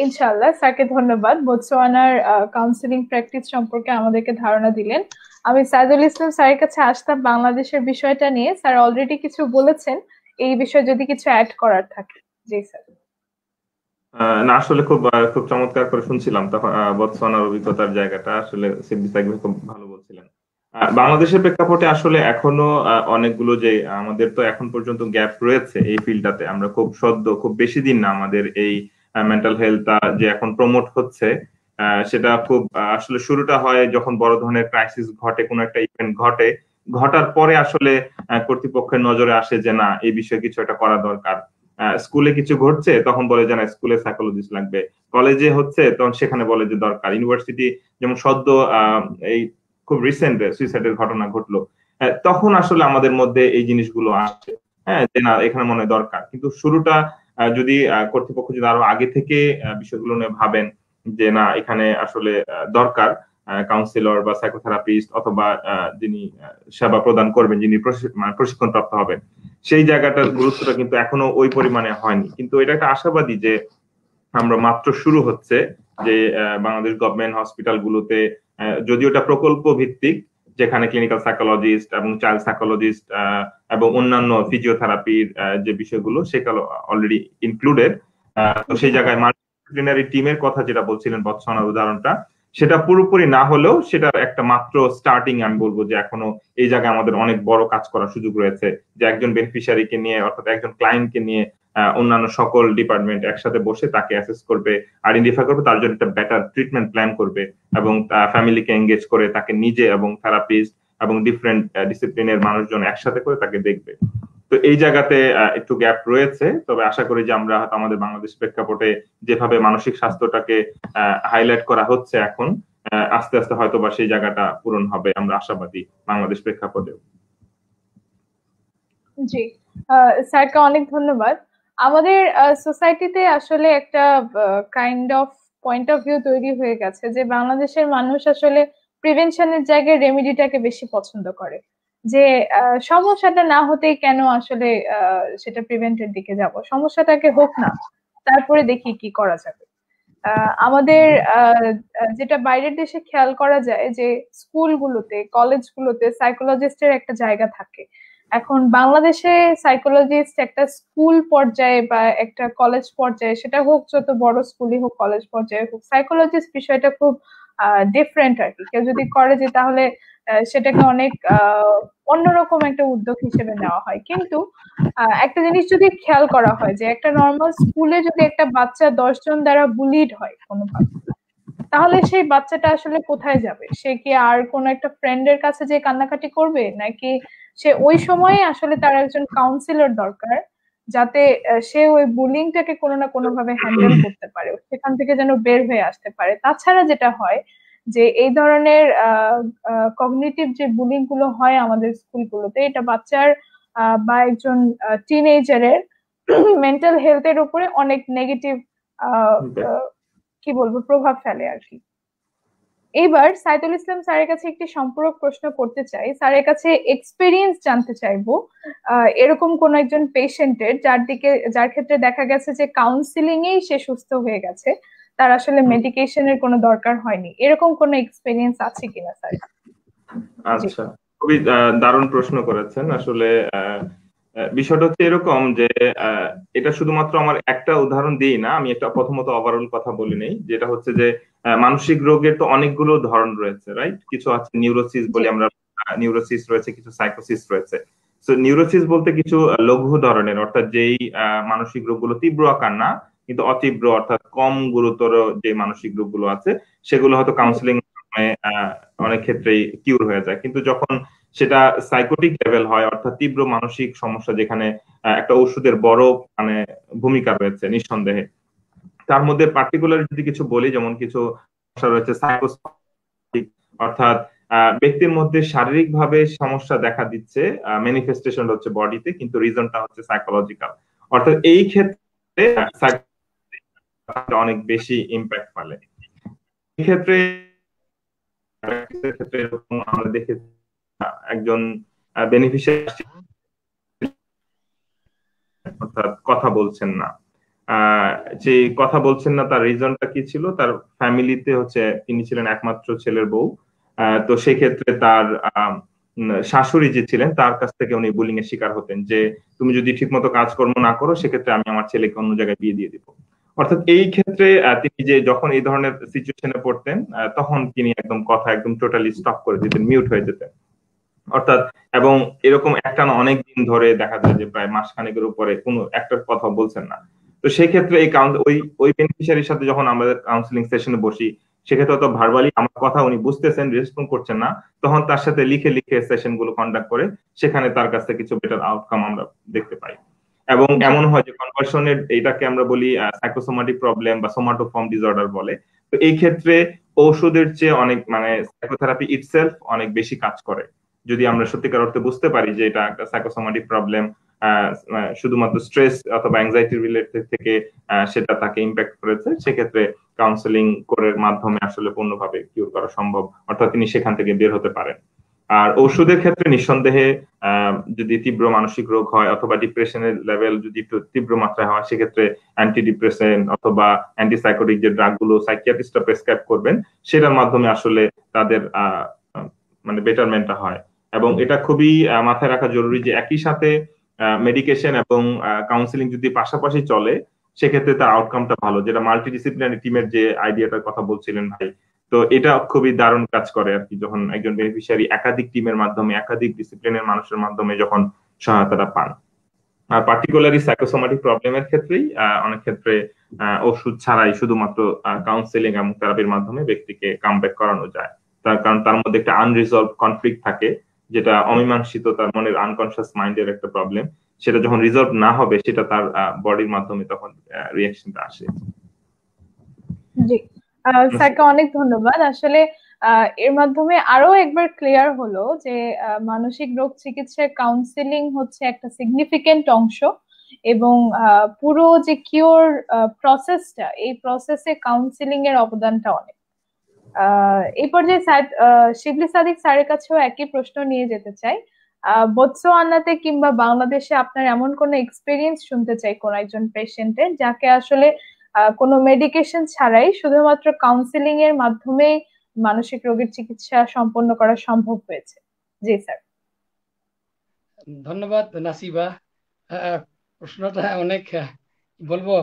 ইনশাআল্লাহ। স্যারকে ধন্যবাদ, বোতসোয়ানার কাউন্সিলিং প্র্যাকটিস সম্পর্কে আমাদেরকে ধারণা দিলেন। আমি সাইদুল ইসলাম স্যারের কাছে আসতাম বাংলাদেশের বিষয়টা নিয়ে। স্যার অলরেডি কিছু বলেছেন, এই বিষয়ে যদি কিছু অ্যাড করার থাকে। জি স্যার। না, আসলে খুব খুব চমৎকার করে শুনছিলাম তখন বোতসোয়ানার অভিজ্ঞতার জায়গাটা। আসলে সিদ্দিক সাকিব খুব ভালো বলছিলেন। বাংলাদেশের প্রেক্ষাপটে আসলে এখনো অনেকগুলো যে আমাদের তো এখন পর্যন্ত গ্যাপ রয়েছে এই ফিল্ডটাতে। আমরা খুব খুব বেশি দিন না আমাদের এই মেন্টাল হেলথ যে এখন প্রমোট হচ্ছে, সেটা খুব আসলে শুরুটা হয় যখন বড় ধরনের ক্রাইসিস ঘটে, কোনো একটা ইভেন্ট ঘটার পরে আসলে কর্তৃপক্ষের নজরে আসে যে না, এই বিষয়ে কিছু একটা করা দরকার। স্কুলে কিছু ঘটছে, তখন বলে যে না, স্কুলে সাইকোলজিস্ট লাগবে। কলেজে হচ্ছে, তখন সেখানে বলে যে দরকার। ইউনিভার্সিটি যেমন সদ্য এই খুব রিসেন্ট সুইসাইডের ঘটনা ঘটলো, তখন আসলে আমাদের মধ্যে এই জিনিসগুলো আসে, হ্যাঁ, যে না, এখানে মনে হয় দরকার। কিন্তু শুরুটা যদি কর্তৃপক্ষ যদি আরো আগে থেকে বিষয়গুলো নিয়ে ভাবেন যে না এখানে আসলে দরকার কাউন্সিলর বা সাইকোথেরাপিস্ট অথবা যিনি সেবা প্রদান করবেন, যিনি প্রশিক্ষণ প্রাপ্ত হবেন, সেই জায়গাটার গুরুত্বটা কিন্তু এখনো ওই পরিমাণে হয়নি। কিন্তু এটা একটা আশাবাদী যে আমরা মাত্র শুরু হচ্ছে যে বাংলাদেশ গভর্নমেন্ট হসপিটাল গুলোতে, যদিও এটা প্রকল্প ভিত্তিক, যেখানে ক্লিনিক্যাল সাইকোলজিস্ট এবং চাইল্ড সাইকোলজিস্ট এবং অন্যান্য ফিজিওথেরাপির যে বিষয়গুলো সেগুলো অলরেডি ইনক্লুডেড। তো সেই জায়গায় মাল্টিডিসিপ্লিনারি টিমের কথা যেটা বলছিলেন বৎসনার উদাহরণটা, সেটা পুরোপুরি না হলেও সেটা একটা মাত্র স্টার্টিং। আমি বলবো যে এখনো এই জায়গায় আমাদের অনেক বড় কাজ করার সুযোগ রয়েছে, যে একজন বেনিফিশিয়ারিকে নিয়ে অর্থাৎ একজন ক্লায়েন্টকে নিয়ে অন্যান্য সকল ডিপার্টমেন্ট একসাথে বসে তাকে অ্যাসেস করবে, আইডেন্টিফাই করবে, তার জন্য একটা বেটার ট্রিটমেন্ট প্ল্যান করবে এবং ফ্যামিলিকে এঙ্গেজ করে তাকে নিজে এবং থেরাপিস্ট এবং ডিফারেন্ট ডিসিপ্লিনের মানুষজন একসাথে করে তাকে দেখবে। তো এই জায়গাতে একটু গ্যাপ রয়েছে, তবে আশা করি যে আমরা আমাদের বাংলাদেশ প্রেক্ষাপটে যেভাবে মানসিক স্বাস্থ্যটাকে হাইলাইট করা হচ্ছে এখন, আস্তে আস্তে হয়তো বা সেই জায়গাটা পূরণ হবে, আমরা আশাবাদী বাংলাদেশ প্রেক্ষাপটে। জি, স্যারকে অনেক ধন্যবাদ। আমাদের সোসাইটিতে আসলে একটা kind of point of view তৈরি হয়ে গেছে যে বাংলাদেশের মানুষ আসলে প্রিভেনশনের জায়গায় রেমেডিটাকে বেশি পছন্দ করে, যে সমস্যাটা না হতেই কেন আসলে সেটা প্রিভেন্টের দিকে যাব, সমস্যাটাকে হোক না, তারপরে দেখি কি করা যাবে। আমাদের যেটা বাইরের দেশে খেয়াল করা যায় যে স্কুলগুলোতে, কলেজগুলোতে সাইকোলজিস্টের একটা জায়গা থাকে। এখন বাংলাদেশে সাইকোলজিস্ট একটা স্কুল পর্যায়ে বা একটা কলেজ পর্যায়ে, সেটা হোক যত বড় স্কুলই হোক, কলেজ পর্যায়ে হোক, সাইকোলজিস্ট বিষয়টা খুব ডিফারেন্ট আর কি। কেউ যদি করে যে তাহলে সেটাকে অনেক অন্যরকম একটা উদ্যোগ হিসেবে নেওয়া হয়। কিন্তু একটা জিনিস যদি খেয়াল করা হয় যে একটা নর্মাল স্কুলে যদি একটা বাচ্চা 10 জন দ্বারা বুলিড হয় কোনোভাবে, তাহলে সেই বাচ্চাটা আসলে কোথায় যাবে? সে কি আর কোন একটা ফ্রেন্ডের কাছে যে কান্নাকাটি করবে, নাকি সে ওই সময়ে আসলে তার একজন কাউন্সিলর দরকার, যাতে সে ওই বুলিংটাকে কোনো না কোনো ভাবে হ্যান্ডেল করতে পারে, সেখান থেকে যেন বের হয়ে আসতে পারে। তাছাড়া যেটা হয় যে এই ধরনের কগনিটিভ যে বুলিং গুলো হয় আমাদের স্কুলগুলোতে, এটা বাচ্চার বা একজন টিনেজারের মেন্টাল হেলথের উপরে অনেক নেগেটিভ কি বলবো প্রভাব ফেলে আর কি। এইবার সাইদুল ইসলাম স্যারের কাছে একটি সম্পূরক প্রশ্ন করতে চাই, স্যারের কাছে এক্সপেরিয়েন্স জানতে চাইবো এরকম কোন একজন পেশেন্টের যার ক্ষেত্রে দেখা গেছে যে কাউন্সিলিং এই সে সুস্থ হয়ে গেছে, তার আসলে মেডিকেশনের কোনো দরকার হয়নি, এরকম কোন এক্সপেরিয়েন্স আছে কিনা স্যার? আচ্ছা, খুবই দারুণ প্রশ্ন করেছেন। আসলে বিষয়টা হচ্ছে এরকম যে এটা শুধুমাত্র আমার একটা উদাহরণ দিই না, আমি একটা প্রথমত ওভারঅল কথা বলি নেই, যেটা হচ্ছে যে মানসিক রোগের তো অনেকগুলো ধরন রয়েছে, রাইট? কিছু আছে নিউরোসিস বলি আমরা, নিউরোসিস রয়েছে, কিছু সাইকোসিস রয়েছে। তো নিউরোসিস বলতে কিছু লঘু ধরনের, অর্থাৎ যেই মানসিক রোগগুলো তীব্র আকার না কিন্তু অতীব্র, অর্থাৎ কম গুরুতর যে মানসিক রোগগুলো আছে সেগুলো হয়তো কাউন্সিলিং অনেক ক্ষেত্রেই কিউর হয়ে যায়। কিন্তু যখন সেটা সাইকোটিক লেভেল হয়, অর্থাৎ তীব্র মানসিক সমস্যা, যেখানে একটা ওষুধের বড় মানে ভূমিকা রয়েছে নিঃসন্দেহে, তার মধ্যে পার্টিকুলার যদি কিছু বলি, যেমন কিছু সমস্যা রয়েছে সাইকোসোমাটিক, অর্থাৎ ব্যক্তির মধ্যে শারীরিক ভাবে সমস্যা দেখা দিচ্ছে, ম্যানিফেস্টেশন হচ্ছে বডিতে, কিন্তু রিজনটা হচ্ছে সাইকোলজিক্যাল। অর্থাৎ এই ক্ষেত্রে অনেক বেশি ইম্প্যাক্ট ফেলে। এই ক্ষেত্রে এরকম আমরা দেখেছি একজন বেনিফিশিয়ারি অর্থাৎ কথা বলছেন না, যে কথা বলছেন না তার রিজনটা কি ছিল? তার ফ্যামিলিতে হচ্ছে তিনি ছিলেন একমাত্র ছেলের বউ। তো সেক্ষেত্রে তার শাশুড়ি যে ছিলেন তার কাছ থেকে উনি বুলিং এর শিকার হতেন, যে তুমি যদি ঠিকমতো কাজকর্ম না করো সেক্ষেত্রে আমি আমার ছেলেকে অন্য জায়গায় বিয়ে দিয়ে দিব। অর্থাৎ এই ক্ষেত্রে তিনি যে যখন এই ধরনের সিচুয়েশনে পড়তেন তখন তিনি একদম কথা একদম টোটালি স্টপ করে দিতেন, মিউট হয়ে যেতেন। অর্থাৎ এবং এরকম একটা না অনেক দিন ধরে দেখা যায় যে প্রায় মাসখানেকের উপরে কোনো একটা কথা বলছেন না। তো সেই ক্ষেত্রে এই ওই বেনিফিশিয়ারির সাথে যখন আমাদের কাউন্সিলিং সেশনে বসি, সেক্ষেত্রে তো ভার্বালি আমার কথা উনি বুঝতেছেন, রেসপন্ড করছেন না, তখন তার সাথে লিখে লিখে সেশন গুলো কন্ডাক্ট করে সেখানে তার কাছ থেকে কিছু বেটার আউটকাম আমরা দেখতে পাই। এবং এমন হয় যে কনভার্সনের এটাকে আমরা বলি সাইকোসোমাটিক প্রবলেম বা সোমাটোফর্ম ডিসঅর্ডার বলে। তো এই ক্ষেত্রে ঔষধের চেয়ে অনেক মানে সাইকোথেরাপি ইটসেলফ অনেক বেশি কাজ করে, যদি আমরা সত্যিকার অর্থে বুঝতে পারি যে এটা একটা সাইকোসোমাটিক প্রবলেম শুধুমাত্র স্ট্রেস অথবা অ্যাংজাইটি রিলেটেড থেকে সেটা তাকে ইম্প্যাক্ট করেছে, সেক্ষেত্রে কাউন্সেলিং করে মাধ্যমে আসলে পূর্ণভাবে কিউর করা সম্ভব, অর্থাৎ তিনি সেখান থেকে বের হতে পারেন। আর ওষুধের ক্ষেত্রে নিঃসন্দেহে যদি তীব্র মানসিক রোগ হয় অথবা ডিপ্রেশনের লেভেল যদি একটু তীব্র মাত্রায় হয়, সেক্ষেত্রে অ্যান্টি ডিপ্রেসেন্ট অথবা অ্যান্টিসাইকোটিক যে ড্রাগগুলো সাইকিয়াট্রিস্টরা প্রেসক্রাইব করবেন সেটার মাধ্যমে আসলে তাদের মানে বেটারমেন্টটা হয়। এবং এটা খুবই মাথায় রাখা জরুরি যে একই সাথে মেডিকেশন এবং কাউন্সিলিং যদি পাশাপাশি চলে সেক্ষেত্রে তার আউটকামটা ভালো, যেটা মাল্টিডিসিপ্লিনারি টিমের যে আইডিয়াটার কথা বলছিলেন ভাই। তো এটা খুবই দারুণ কাজ করে আর কি, যখন একজন বেনিফিশিয়ারি একাধিক টিমের মাধ্যমে একাধিক ডিসিপ্লিনের মানুষের মাধ্যমে যখন সহায়তাটা পান। আর পার্টিকুলারলি সাইকোসোমাটিক প্রবলেমের ক্ষেত্রেই অনেক ক্ষেত্রে ওষুধ ছাড়াই শুধুমাত্র কাউন্সেলিং এবং থেরাপির মাধ্যমে ব্যক্তিকে কামব্যাক করানো যায়। তার কারণ তার মধ্যে একটা আনরিজলভ কনফ্লিক্ট থাকে, যেটা অমীমাংসিত, তার মনের আনকনসিয়াস মাইন্ডের একটা প্রবলেম। সেটা যখন রিজলভ না হবে সেটা তার বডির মাধ্যমে তখন রিয়াকশনটা আসে। জি, স্যারকে অনেক ধন্যবাদ। আসলে এর মাধ্যমে আরো একবার ক্লিয়ার হলো যে মানসিক রোগ চিকিৎসায় কাউন্সিলিং হচ্ছে একটা সিগনিফিকেন্ট অংশ, এবং পুরো যে কিওর প্রসেসটা, এই প্রসেসে কাউন্সিলিং এর অবদানটা অনেক। এই পর্যায়ে শিবলি সাদিক স্যারের কাছেও একই প্রশ্ন নিয়ে যেতে চাই। বোতসোয়ানাতে কিংবা বাংলাদেশে আপনার এমন কোনো এক্সপিরিয়েন্স শুনতে চাই কোন একজন পেশেন্টের, যাকে আসলে কোনো মেডিকেশন ছাড়াই শুধুমাত্র কাউন্সিলিং এর মাধ্যমেই মানসিক রোগের চিকিৎসা সম্পন্ন করা সম্ভব হয়েছে। জি স্যার। ধন্যবাদ নাসিবা। প্রশ্নটা অনেক বলবো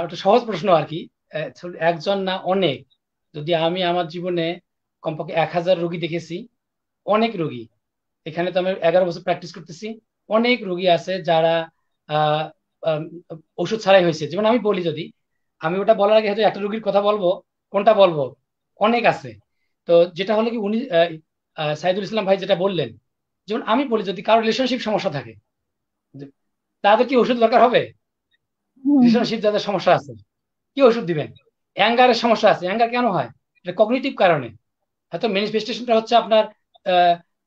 ওটা সহজ প্রশ্ন আর কি। একজন না অনেক, যদি আমি আমার জীবনে কমপক্ষে 1000 রোগী দেখেছি, অনেক রোগী, এখানে তো আমি 11 বছর প্র্যাকটিস করতেছি, অনেক রোগী আছে যারা ওষুধ ছাড়াই হয়েছে। যেমন আমি বলি, যদি আমি ওটা বলার আগে হয়তো একটা রোগীর কথা বলবো, কোনটা বলবো, অনেক আছে। তো যেটা হলো কি, উনি সাইদুল ইসলাম ভাই যেটা বললেন, যেমন আমি বলি যদি কারো রিলেশনশিপ সমস্যা থাকে, তাদের কি ওষুধ দরকার হবে? রিলেশনশিপ যাদের সমস্যা আছে কি ওষুধ দিবেন? অ্যাঙ্গারের সমস্যা আছে, অ্যাঙ্গার কেন হয়? এটা কগনিটিভ কারণে, হয়তো ম্যানিফেস্টেশনটা হচ্ছে আপনার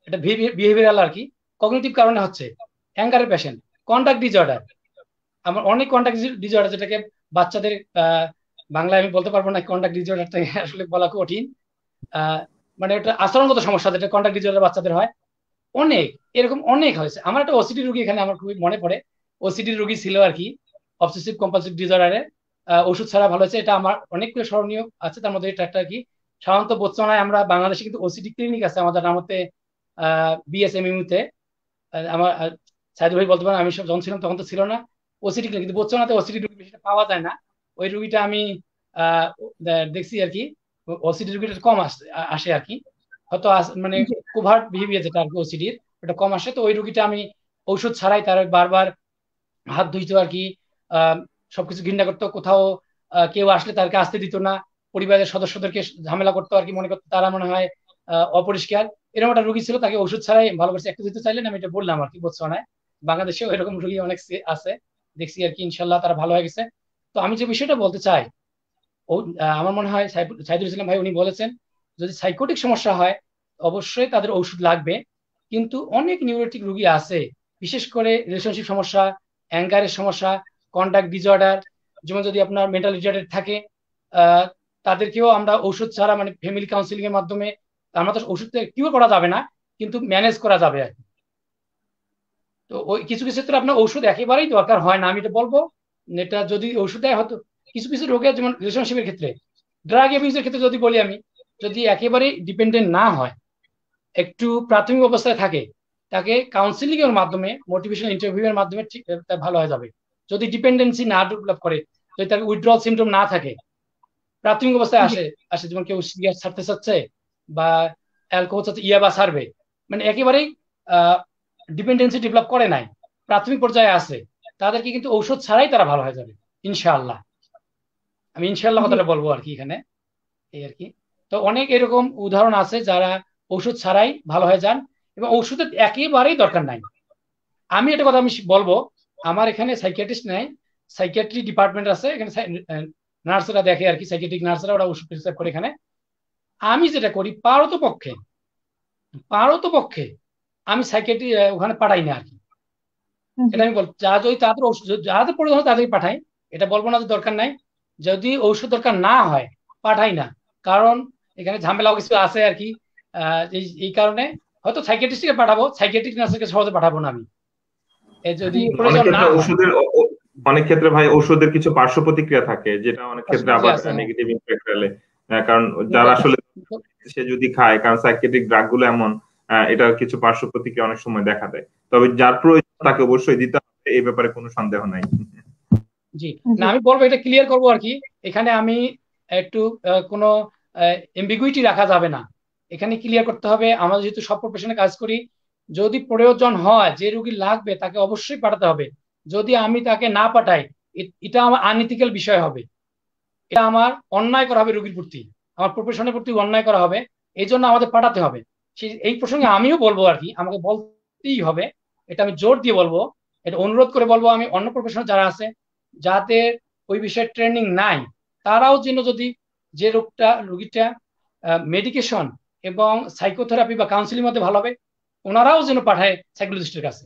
এটা বিহেভিয়ারাল আর কি, কগনিটিভ কারণে হচ্ছে অ্যাঙ্গারের পেশেন্ট। কন্ডাক্ট ডিসঅর্ডার, আমার অনেক কন্ডাক্ট ডিসঅর্ডার, যেটাকে বাচ্চাদের বাংলায় আমি বলতে পারবো না, কন্ডাক্ট ডিসঅর্ডারটা আসলে বলা কঠিন। মানে এটা আচরণগত সমস্যা যেটা কন্ডাক্ট ডিসঅর্ডার বাচ্চাদের হয়, অনেক এরকম অনেক হয়েছে। আমার একটা ওসিডি রোগী এখানে আমার খুবই মনে পড়ে, ওসিডি রোগী ছিল আর কি, অবসেসিভ কম্পালসিভ ডিসঅর্ডারে, ওষুধ ছাড়া ভালো হয়েছে। এটা আমার অনেকগুলো স্মরণীয় আছে, তার মধ্যে এটা একটা আর কি। সাধারণত বোতসোয়ানায় আমরা বাংলাদেশে কিন্তু ওসিডি ক্লিনিক আছে আমাদের নামতে, বিএসএমইউ তে। আমার সাইদুল ভাই বলতে পারেন, আমি সব যখন ছিলাম তখন তো ছিল না ওসিডি ক্লিনিক, কিন্তু বোতসোয়ানাতে ওসিডি রোগী বেশিটা পাওয়া যায় না। ওই রোগীটা আমি দেখছি আর কি, ওসিডি রোগীটা কম আসে আর কি, হয়তো মানে কোভার্ট বিহেভিয়ার যেটা আর কি ওসিডির, ওটা কম আসে। তো ওই রোগীটা আমি ঔষধ ছাড়াই তার বারবার হাত ধুইতো আর কি, সবকিছু ঘৃণা করতো, কোথাও কেউ আসলে তারকে আসতে দিত না, পরিবারের সদস্যদেরকে ঝামেলা করতো আর কি, মনে করতো তারা মনে হয় অপরিষ্কার। এরকম একটা রোগী ছিল, তাকে ওষুধ ছাড়াই ভালো করে একটু দিতে চাইলেন, আমি এটা বললাম আর কি। বোতসোয়ানায়, বাংলাদেশেও এরকম রোগী অনেক আছে, দেখছি আর কি, ইনশাল্লাহ তারা ভালো হয়ে গেছে। তো আমি যে বিষয়টা বলতে চাই, আমার মনে হয় সাইদুল ইসলাম ভাই উনি বলেছেন, যদি সাইকোটিক সমস্যা হয় অবশ্যই তাদের ওষুধ লাগবে, কিন্তু অনেক নিউরোটিক রোগী আছে, বিশেষ করে রিলেশনশিপ সমস্যা, অ্যাঙ্গারের সমস্যা, কন্ডাক্ট ডিসঅর্ডার, যেমন যদি আপনার মেন্টাল ডিসঅর্ডার থাকে, তাদেরকেও আমরা ওষুধ ছাড়া, মানে ফ্যামিলি কাউন্সিলিং এর মাধ্যমে, আমরা তো ওষুধ কিউর করা যাবে না, কিন্তু ম্যানেজ করা যাবে আর কি। তো ওই কিছু কিছু ক্ষেত্রে আপনার ওষুধ একেবারেই দরকার হয় না, আমি এটা বলবো। এটা যদি ওষুধ দেয়, হয়তো কিছু কিছু রোগের, যেমন রিলেশনশিপের ক্ষেত্রে, ড্রাগ অ্যাবিউজের ক্ষেত্রে যদি বলি আমি, যদি একেবারেই ডিপেন্ডেন্ট না হয়, একটু প্রাথমিক অবস্থায় থাকে, তাকে কাউন্সিলিং এর মাধ্যমে, মোটিভেশন ইন্টারভিউ এর মাধ্যমে ভালো হয়ে যাবে। যদি ডিপেন্ডেন্সি না ডেভেলপ করে, যদি তার উইথড্রল সিমটম না থাকে, প্রাথমিক অবস্থায় আসে যেমন কেউ সিগারেট ছাড়তে চাচ্ছে বা অ্যালকোহল ছাড়তে, ইয়াবা ছাড়বে, মানে একেবারেই ডিপেন্ডেন্সি ডেভেলপ করে নাই, প্রাথমিক পর্যায়ে আছে, তাদেরকে কিন্তু ঔষধ ছাড়াই তারা ভালো হয়ে যাবে ইনশাআল্লাহ। আমি ইনশাআল্লাহ কথাটা বলবো আর কি এখানে, এই আর কি। তো অনেক এরকম উদাহরণ আছে যারা ওষুধ ছাড়াই ভালো হয়ে যান, এবং ওষুধের একেবারেই দরকার নাই। আমি একটা কথা আমি বলবো, আমার এখানে সাইকিয়াট্রিস্ট নাই, সাইকিয়াট্রি ডিপার্টমেন্ট আছে এখানে, নার্সরা দেখে আর কি, সাইকিয়াট্রিক নার্সরা, ওরা ওষুধ প্রেসক্রাইব করে এখানে। আমি যেটা করি, পারত পক্ষে আমি সাইকিয়াট্রি ওখানে পাঠাই না আর কি। এটা আমি বলবো, যারা যদি তাদের যাদের প্রয়োজন হয় তাদেরকে পাঠাই, এটা বলবো না যে দরকার নাই। যদি ঔষধ দরকার না হয় পাঠাই না, কারণ এখানে ঝামেলাও কিছু আছে আর কি। এই কারণে হয়তো সাইকিয়াট্রিস্টকে পাঠাবো, সাইকিয়াট্রিক নার্সকে সহজে পাঠাবো না আমি, যদি অনেক প্রয়োজন না ক্ষেত্রে হয়। ওষুধের অনেক ক্ষেত্রে ভাই ওষুধের কিছু পার্শ্ব প্রতিক্রিয়া থাকে, যেটা অনেক ক্ষেত্রে আবার আছে, হ্যাঁ। নেগেটিভ ইম্প্যাক্ট ফেলে। কারণ যারা আসলে সে যদি খায়, কারণ সাইকিয়াট্রিক ড্রাগ গুলো এমন, এটার কিছু পার্শ্ব প্রতিক্রিয়া অনেক সময় দেখা দেয়। তবে যার প্রয়োজন তাকে অবশ্যই দিতে হবে, এই ব্যাপারে কোনো সন্দেহ নাই। জি, না আমি বলবো, এটা ক্লিয়ার করবো আর কি। এখানে আমি একটু কোনো এম্বিগুইটি রাখা যাবে না, এখানে ক্লিয়ার করতে হবে। আমরা যেহেতু সব প্রফেশনে কাজ করি, যদি প্রয়োজন হয়, যে রোগী লাগবে তাকে অবশ্যই পাঠাতে হবে। যদি আমি তাকে না পাঠাই, এটা আমার আনইথিক্যাল বিষয় হবে, এটা আমার অন্যায় করা হবে রোগীর প্রতি, আমার প্রফেশনের প্রতি অন্যায় করা হবে। এই জন্য আমাদের পাঠাতে হবে। এই প্রসঙ্গে আমিও বলবো আর কি, আমাকে বলতেই হবে, এটা আমি জোর দিয়ে বলবো, এটা অনুরোধ করে বলবো আমি, অন্য প্রফেশনাল যারা আছে যাদের ওই বিষয়ে ট্রেনিং নাই, তারাও যেন, যদি যে রোগীটা মেডিকেশন এবং সাইকোথেরাপি বা কাউন্সিলিং মধ্যে ভালো হবে, ওনারাও যেন পাঠায় সাইকোলজিস্টের কাছে।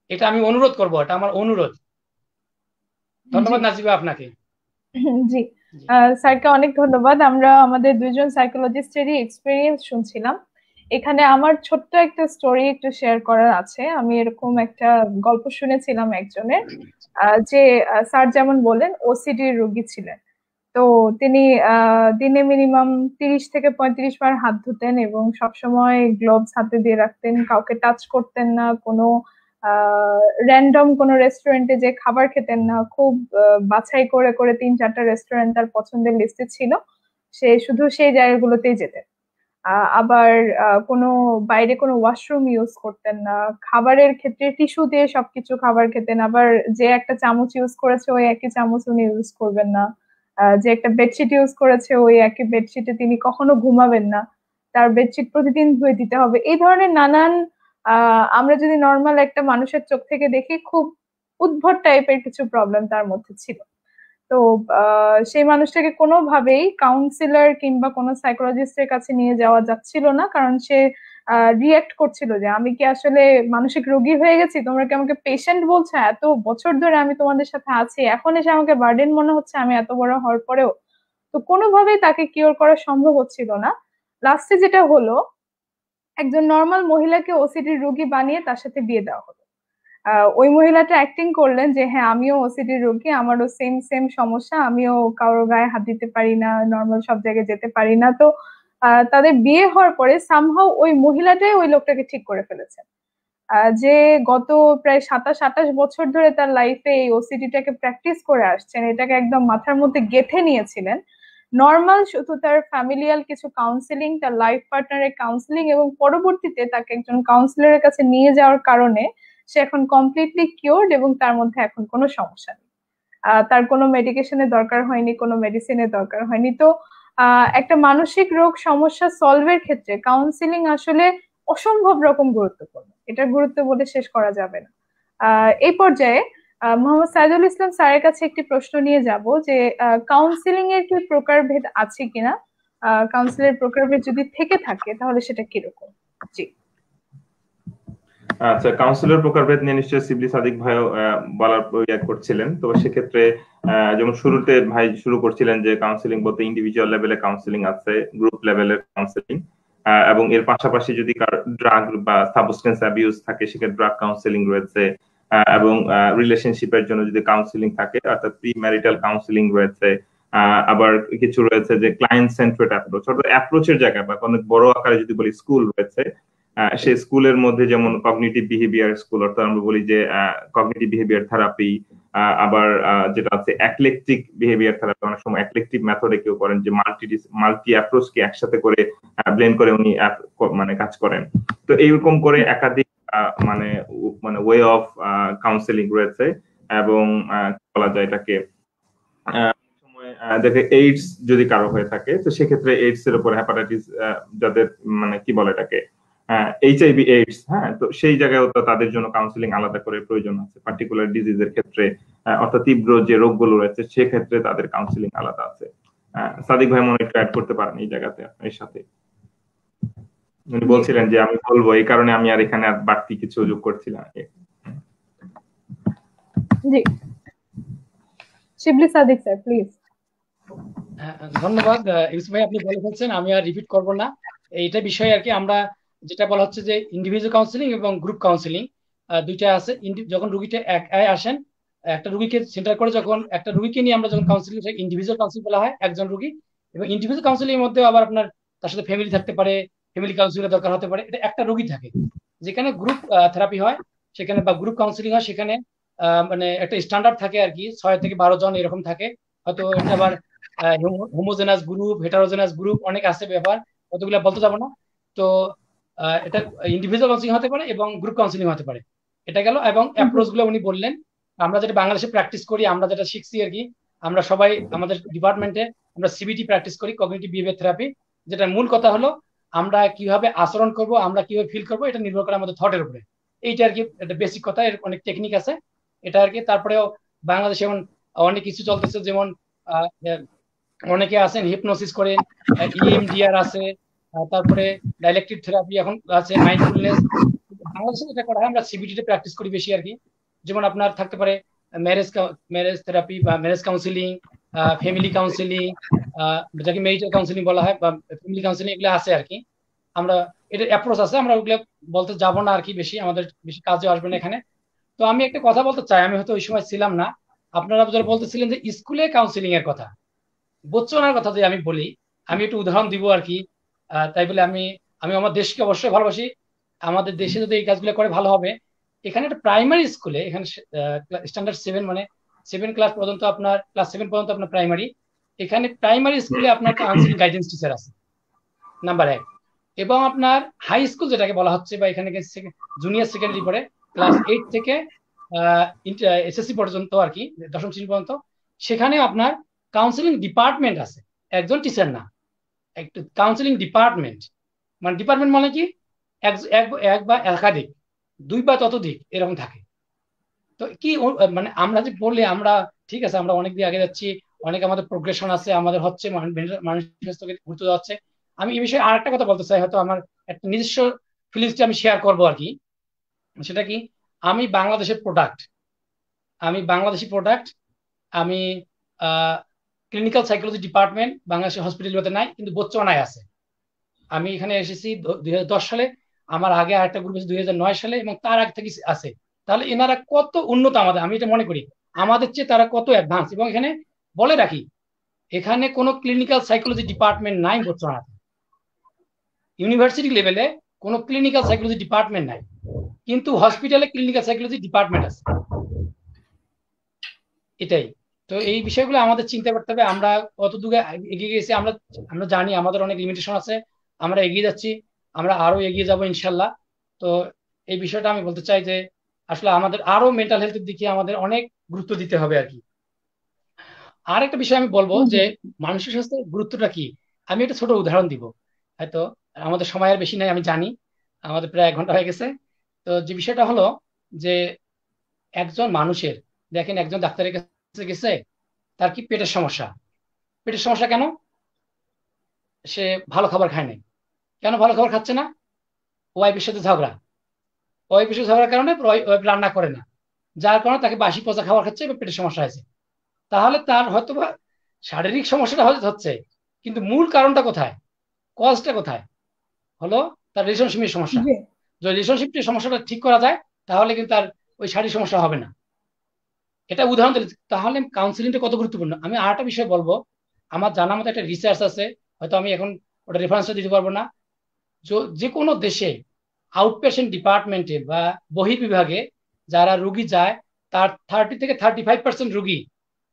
এটা আমি অনুরোধ করবো, এটা আমার অনুরোধ। ধন্যবাদ নাজিবা আপনাকে। জি, স্যারকে অনেক ধন্যবাদ। আমরা আমাদের দুইজন সাইকোলজিস্টেরই এক্সপিরিয়েন্স শুনছিলাম। এখানে আমার ছোট্ট একটা স্টোরি একটু শেয়ার করার আছে। আমি এরকম একটা গল্প শুনেছিলাম একজনের, যে স্যার যেমন বলেন ওসিডির রোগী ছিলেন। তো তিনি দিনে মিনিমাম 30 থেকে 35 বার হাত ধুতেন এবং সবসময় গ্লোভস হাতে দিয়ে রাখতেন, কাউকে টাচ করতেন না, কোনো র্যান্ডম কোনো রেস্টুরেন্টে যে খাবার খেতেন না, খুব বাছাই করে করে 3-4টা রেস্টুরেন্ট তার পছন্দের লিস্টে ছিল, সে শুধু সেই জায়গাগুলোতেই যেতেন। আবার কোনো বাইরে কোনো ওয়াশরুম ইউজ করতেন না, খাবারের ক্ষেত্রে টিস্যু দিয়ে সবকিছু খাবার খেতেন, আবার যে একটা চামচ ইউজ করেছে ওই একই চামচ উনি ইউজ করবেন না, যে একটা বেডশিট ইউজ করেছে ওই একই বেডশিটে তিনি কখনো ঘুমাবেন না, তার বেডশিট প্রতিদিন ধুয়ে দিতে হবে। এই ধরনের নানান আমরা যদি নর্মাল একটা মানুষের চোখ থেকে দেখি, খুব উদ্ভট টাইপের কিছু প্রবলেম তার মধ্যে ছিল। তো সেই মানুষটাকে কোনোভাবেই কাউন্সিলর কিংবা কোনো সাইকোলজিস্টের কাছে নিয়ে যাওয়া যাচ্ছিল না, কারণ সে রিয়াক্ট করছিল যে আমি কি আসলে মানসিক রোগী হয়ে গেছি, তোমরা কি আমাকে পেশেন্ট বলছো? এত বছর ধরে আমি তোমাদের সাথে আছি, এখন এসে আমাকে বার্ডেন মনে হচ্ছে আমি এত বড় হওয়ার পরেও। তো কোনোভাবেই তাকে কিওর করা সম্ভব হচ্ছিল না। লাস্টে যেটা হলো, একজন নর্মাল মহিলাকে ওসিডির রোগী বানিয়ে তার সাথে বিয়ে দেওয়া হলো। ওই মহিলাটা অ্যাক্টিং করলেন যে হ্যাঁ আমিও ওসিডির রোগী, আমারও সেম সেম সমস্যা, আমিও কারোর গায়ে হাত দিতে পারি না, নর্মাল সব জায়গায় যেতে পারি না। তো তাদের বিয়ে হওয়ার পরে সামহাও ওই মহিলাটাই ওই লোকটাকে ঠিক করে ফেলেছে, যে গত প্রায় 27-28 বছর ধরে তার লাইফে এই ওসিডিটাকে প্র্যাকটিস করে আসছেন, এটাকে একদম মাথার মধ্যে গেঁথে নিয়েছিলেন। নর্মাল শুধু তার ফ্যামিলিয়াল কিছু কাউন্সিলিং, তার লাইফ পার্টনারের কাউন্সিলিং এবং পরবর্তীতে তাকে একজন কাউন্সিলরের কাছে নিয়ে যাওয়ার কারণে সে এখন কমপ্লিটলি কিওর্ড এবং তার মধ্যে এখন কোনো সমস্যা নেই। তার কোনো মেডিকেশনের দরকার হয়নি, কোনো মেডিসিনের দরকার হয়নি। তো একটা মানসিক রোগ সমস্যা সলভের ক্ষেত্রে কাউন্সিলিং আসলে অসম্ভব রকম গুরুত্বপূর্ণ, এটার গুরুত্ব বলে শেষ করা যাবে না। এই পর্যায়ে মোহাম্মদ সাইদুল ইসলাম স্যারের কাছে একটি প্রশ্ন নিয়ে যাব যে কাউন্সিলিং এর কি প্রকারভেদ আছে কিনা, কাউন্সিলের প্রকারভেদ যদি থেকে থাকে তাহলে সেটা কিরকম? জি, আচ্ছা, কাউন্সিলর প্রকারভেদ নিয়ে নিশ্চয়ই সিবলি সাদিক ভাইও বলার প্রয়াস করছিলেন। তো সেক্ষেত্রে যেমন শুরুতে ভাই শুরু করছিলেন যে কাউন্সিলিং বলতে ইন্ডিভিজুয়াল লেভেলে কাউন্সিলিং আছে, গ্রুপ লেভেলের কাউন্সিলিং, এবং এর পাশাপাশি যদি ড্রাগ বা সাবস্টেন্স অ্যাবিউজ থাকে সেক্ষেত্রে ড্রাগ কাউন্সিলিং রয়েছে, এবং রিলেশনশিপের জন্য যদি কাউন্সিলিং থাকে অর্থাৎ প্রি ম্যারিটাল কাউন্সিলিং রয়েছে। আবার কিছু রয়েছে যে ক্লায়েন্ট সেন্ট্রেড অ্যাপ্রোচ, অর্থাৎ অ্যাপ্রোচের জায়গায় বা অনেক বড় আকারে যদি বলি স্কুল রয়েছে, সেই স্কুলের মধ্যে যেমন কগনিটিভ বিহেভিয়ার স্কুল, অর্থাৎ আমরা বলি যে কগনিটিভ বিহেভিয়ার থেরাপি, আবার যেটা আছে অ্যাকলেকটিক বিহেভিয়ার থেরাপি, অনেক সময় অ্যাকলেকটিভ মেথডে কেউ করেন যে মাল্টি অ্যাপ্রোচকে একসাথে করে ব্লেন্ড করে উনি মানে কাজ করেন। তো এইরকম করে একাধিক মানে মানে ওয়ে অফ কাউন্সেলিং রয়েছে। এবং বলা যায় এটাকে দেখে এইডস যদি কারো হয়ে থাকে তো সেক্ষেত্রে এইডস এর উপর হ্যাপাটাইটিস যাদের মানে কি বলে এটাকে এইচআইভি এইডস, হ্যাঁ, তো সেই জায়গায় তো তাদের জন্য কাউন্সিলিং আলাদা করে প্রয়োজন আছে পার্টিকুলার ডিজিজের ক্ষেত্রে, অর্থাৎ তীব্র যে রোগগুলো রয়েছে সেক্ষেত্রে তাদের কাউন্সিলিং আলাদা আছে। সাদিক ভাই মনে একটু অ্যাড করতে পারেন এই জায়গাতে এর সাথে। উনি বলছিলেন যে আমি বলবো, এই কারণে আমি আর এখানে বাড়তি কিছু যোগ করছিলাম। জি, শিবলি সাদিক স্যার প্লিজ। ধন্যবাদ ইউসুফ ভাই, আপনি বলে ফেলছেন, আমি আর রিপিট করব না। এইটা বিষয়ে আর কি আমরা যেটা বলা হচ্ছে যে ইন্ডিভিজুয়াল কাউন্সিলিং এবং গ্রুপ কাউন্সিলিং দুইটা আছে। যখন রুগীটা একাই আসেন, একটা রুগীকে সেন্টার করে যখন একটা রুগীকে নিয়ে আমরা যখন কাউন্সিলিং, ইন্ডিভিজুয়াল কাউন্সিলিং বলা হয় একজন রুগী। এবং ইন্ডিভিজুয়াল কাউন্সিলিং এর মধ্যে আবার আপনার তার সাথে ফ্যামিলি থাকতে পারে, ফ্যামিলি কাউন্সিলিং দরকার হতে পারে। এটা একটা রুগী থাকে। যেখানে গ্রুপ থেরাপি হয় সেখানে বা গ্রুপ কাউন্সিলিং হয় সেখানে মানে একটা স্ট্যান্ডার্ড থাকে আর কি, 6 থেকে 12 জন এরকম থাকে। হয়তো এটা আবার হোমোজেনাস গ্রুপ, হেটারোজেনাস গ্রুপ অনেক আছে ব্যাপার, কতগুলো বলতে যাবো না। তো এটা ইন্ডিভিজুয়াল কাউন্সিলিং হতে পারে এবং গ্রুপ কাউন্সিলিং হতে পারে। এটা গেল। এবং অ্যাপ্রোচ গুলো উনি বললেন, আমরা যেটা বাংলাদেশে প্র্যাকটিস করি, আমরা যেটা শিখছি আর কি, আমরা সবাই আমাদের ডিপার্টমেন্টে আমরা সিবিটি প্র্যাকটিস করি, কগনিটিভ বিহেভিয়ার থেরাপি। যেটা মূল কথা হলো আমরা কিভাবে আচরণ করব, আমরা কিভাবে ফিল করব, এটা নির্ভর করে আমাদের থটের উপরে। এইটা আর কি একটা বেসিক কথা, এর অনেক টেকনিক আছে এটা আর কি। তারপরেও বাংলাদেশে যেমন অনেক কিছু চলতেছে, যেমন অনেকে আছেন হিপনোসিস করেন, ইএমডিআর আছে, তারপরে ডাইলেকটিভ থেরাপি এখন আছে, মাইন্ডফুলনেস। বাংলাদেশে যেটা করা হয় আমরা সিবিটিতে প্র্যাকটিস করি বেশি আর কি। যেমন আপনার থাকতে পারে ম্যারেজ ম্যারেজ থেরাপি বা ম্যারেজ কাউন্সিলিং, ফ্যামিলি কাউন্সিলিং, যাকে মেরিটাল কাউন্সিলিং বলা হয়, বা ফ্যামিলি কাউন্সিলিং, এগুলো আছে আর কি। আমরা এটা অ্যাপ্রোচ আছে, আমরা ওগুলো বলতে যাব না আর কি, বেশি আমাদের বেশি কাজে আসবে না এখানে। তো আমি একটা কথা বলতে চাই, আমি হয়তো ওই সময় ছিলাম না, আপনারা যারা বলতেছিলেন যে স্কুলে কাউন্সিলিং এর কথা, বোচ্চনার কথা যদি আমি বলি, আমি একটু উদাহরণ দিব আর কি। তাই বলে আমি আমি আমার দেশকে অবশ্যই ভালোবাসি। আমাদের দেশে যদি এই কাজগুলো করে ভালো হবে। এখানে একটা প্রাইমারি স্কুলে, এখানে স্ট্যান্ডার্ড 7 মানে 7 ক্লাস পর্যন্ত, আপনার ক্লাস 7 পর্যন্ত আপনার প্রাইমারি। এখানে প্রাইমারি স্কুলে আপনার কাউন্সিলিং গাইডেন্স টিচার আছে, নাম্বার 1। এবং আপনার হাই স্কুল যেটাকে বলা হচ্ছে, বা এখানে জুনিয়র সেকেন্ডারি পড়ে ক্লাস 8 থেকে এসএসসি পর্যন্ত আর কি, দশম শ্রেণী পর্যন্ত, সেখানে আপনার কাউন্সিলিং ডিপার্টমেন্ট আছে, একজন টিচার না, একটু কাউন্সিলিং ডিপার্টমেন্ট। মানে ডিপার্টমেন্ট মানে কি, এক এক বা একাধিক, 2 বা ততোধিক এরকম থাকে। তো কি মানে আমরা যে বললে আমরা ঠিক আছে, আমরা অনেক দিকে আগে যাচ্ছি, অনেক আমাদের প্রোগ্রেশন আছে, আমাদের হচ্ছে মানুষ স্বাস্থ্যকে গুরুত্ব যাচ্ছে। আমি এই বিষয়ে আর একটা কথা বলতে চাই, হয়তো আমার একটা নিজস্ব ফিলিংসটা আমি শেয়ার করবো আর কি। সেটা কি, আমি বাংলাদেশের প্রোডাক্ট, আমি বাংলাদেশি প্রোডাক্ট। আমি ক্লিনিক্যাল সাইকোলজি ডিপার্টমেন্ট বাংলাদেশের হসপিটালগুলোতে নাই, কিন্তু বোচ্চনায় আছে। আমি এখানে এসেছি 2010 সালে, আমার আগে আরেকটা গ্রুপ আছে 2009 সালে, এবং তার আগে থেকে আছে। তাহলে এনারা কত উন্নত আমাদের, আমি এটা মনে করি আমাদের চেয়ে তারা কত অ্যাডভান্স। এবং এখানে বলে রাখি, এখানে কোনো ক্লিনিক্যাল সাইকোলজি ডিপার্টমেন্ট নাই বর্তমানে, ইউনিভার্সিটি লেভেলে কোনো ক্লিনিক্যাল সাইকোলজি ডিপার্টমেন্ট নাই, কিন্তু হসপিটালে ক্লিনিক্যাল সাইকোলজি ডিপার্টমেন্ট আছে। এটাই। তো এই বিষয়গুলো আমাদের চিন্তা করতে হবে, আমরা কত দূরে এগিয়ে গেছি। আমরা আমরা জানি আমাদের অনেক লিমিটেশন আছে, আমরা এগিয়ে যাচ্ছি, আমরা আরো এগিয়ে যাব ইনশাল্লাহ। তো এই বিষয়টা আমি বলতে চাই যে আসলে আমাদের আরো মেন্টাল হেলথের দিকে আমাদের অনেক গুরুত্ব দিতে হবে আর কি। আর একটা বিষয় আমি বলবো যে মানসিক স্বাস্থ্যের গুরুত্বটা কি, আমি একটা ছোট উদাহরণ দিব। হয়তো আমাদের সময় আর বেশি নাই, আমি জানি আমাদের প্রায় 1 ঘন্টা হয়ে গেছে। তো যে বিষয়টা হলো যে একজন মানুষের, দেখেন একজন ডাক্তারের কাছে গেছে, তার কি পেটের সমস্যা। পেটের সমস্যা কেন? সে ভালো খাবার খায় নাই। কেন ভালো খাবার খাচ্ছে না? ওয়াইফের সাথে ঝগড়া, ওয়াইফের সাথে ঝগড়ার কারণে ওয়াইফ রান্না করে না, যার কারণে তাকে বাসি পচা খাবার খাচ্ছে এবং পেটের সমস্যা হয়েছে। তাহলে তার হয়তো বা শারীরিক সমস্যাটা হয়তো হচ্ছে, কিন্তু মূল কারণটা কোথায়, কজটা কোথায়, হলো তার রিলেশনশিপের সমস্যা। জি যদি রিলেশনশিপের সমস্যাটা ঠিক করা যায়, তাহলে কিন্তু তার ওই শারীরিক সমস্যা হবে না। এটা উদাহরণ দিলে, তাহলে কাউন্সিলিংটা কত গুরুত্বপূর্ণ। আমি আরেকটা বিষয় বলবো, আমার জানা মতো একটা রিসার্চ আছে, হয়তো আমি এখন ওটা রেফারেন্সটা দিতে পারবো না। যে কোনো দেশে আউটপেশেন্ট ডিপার্টমেন্টে বা বহির্বিভাগে যারা রুগী যায়, তার 30 থেকে 35% রুগী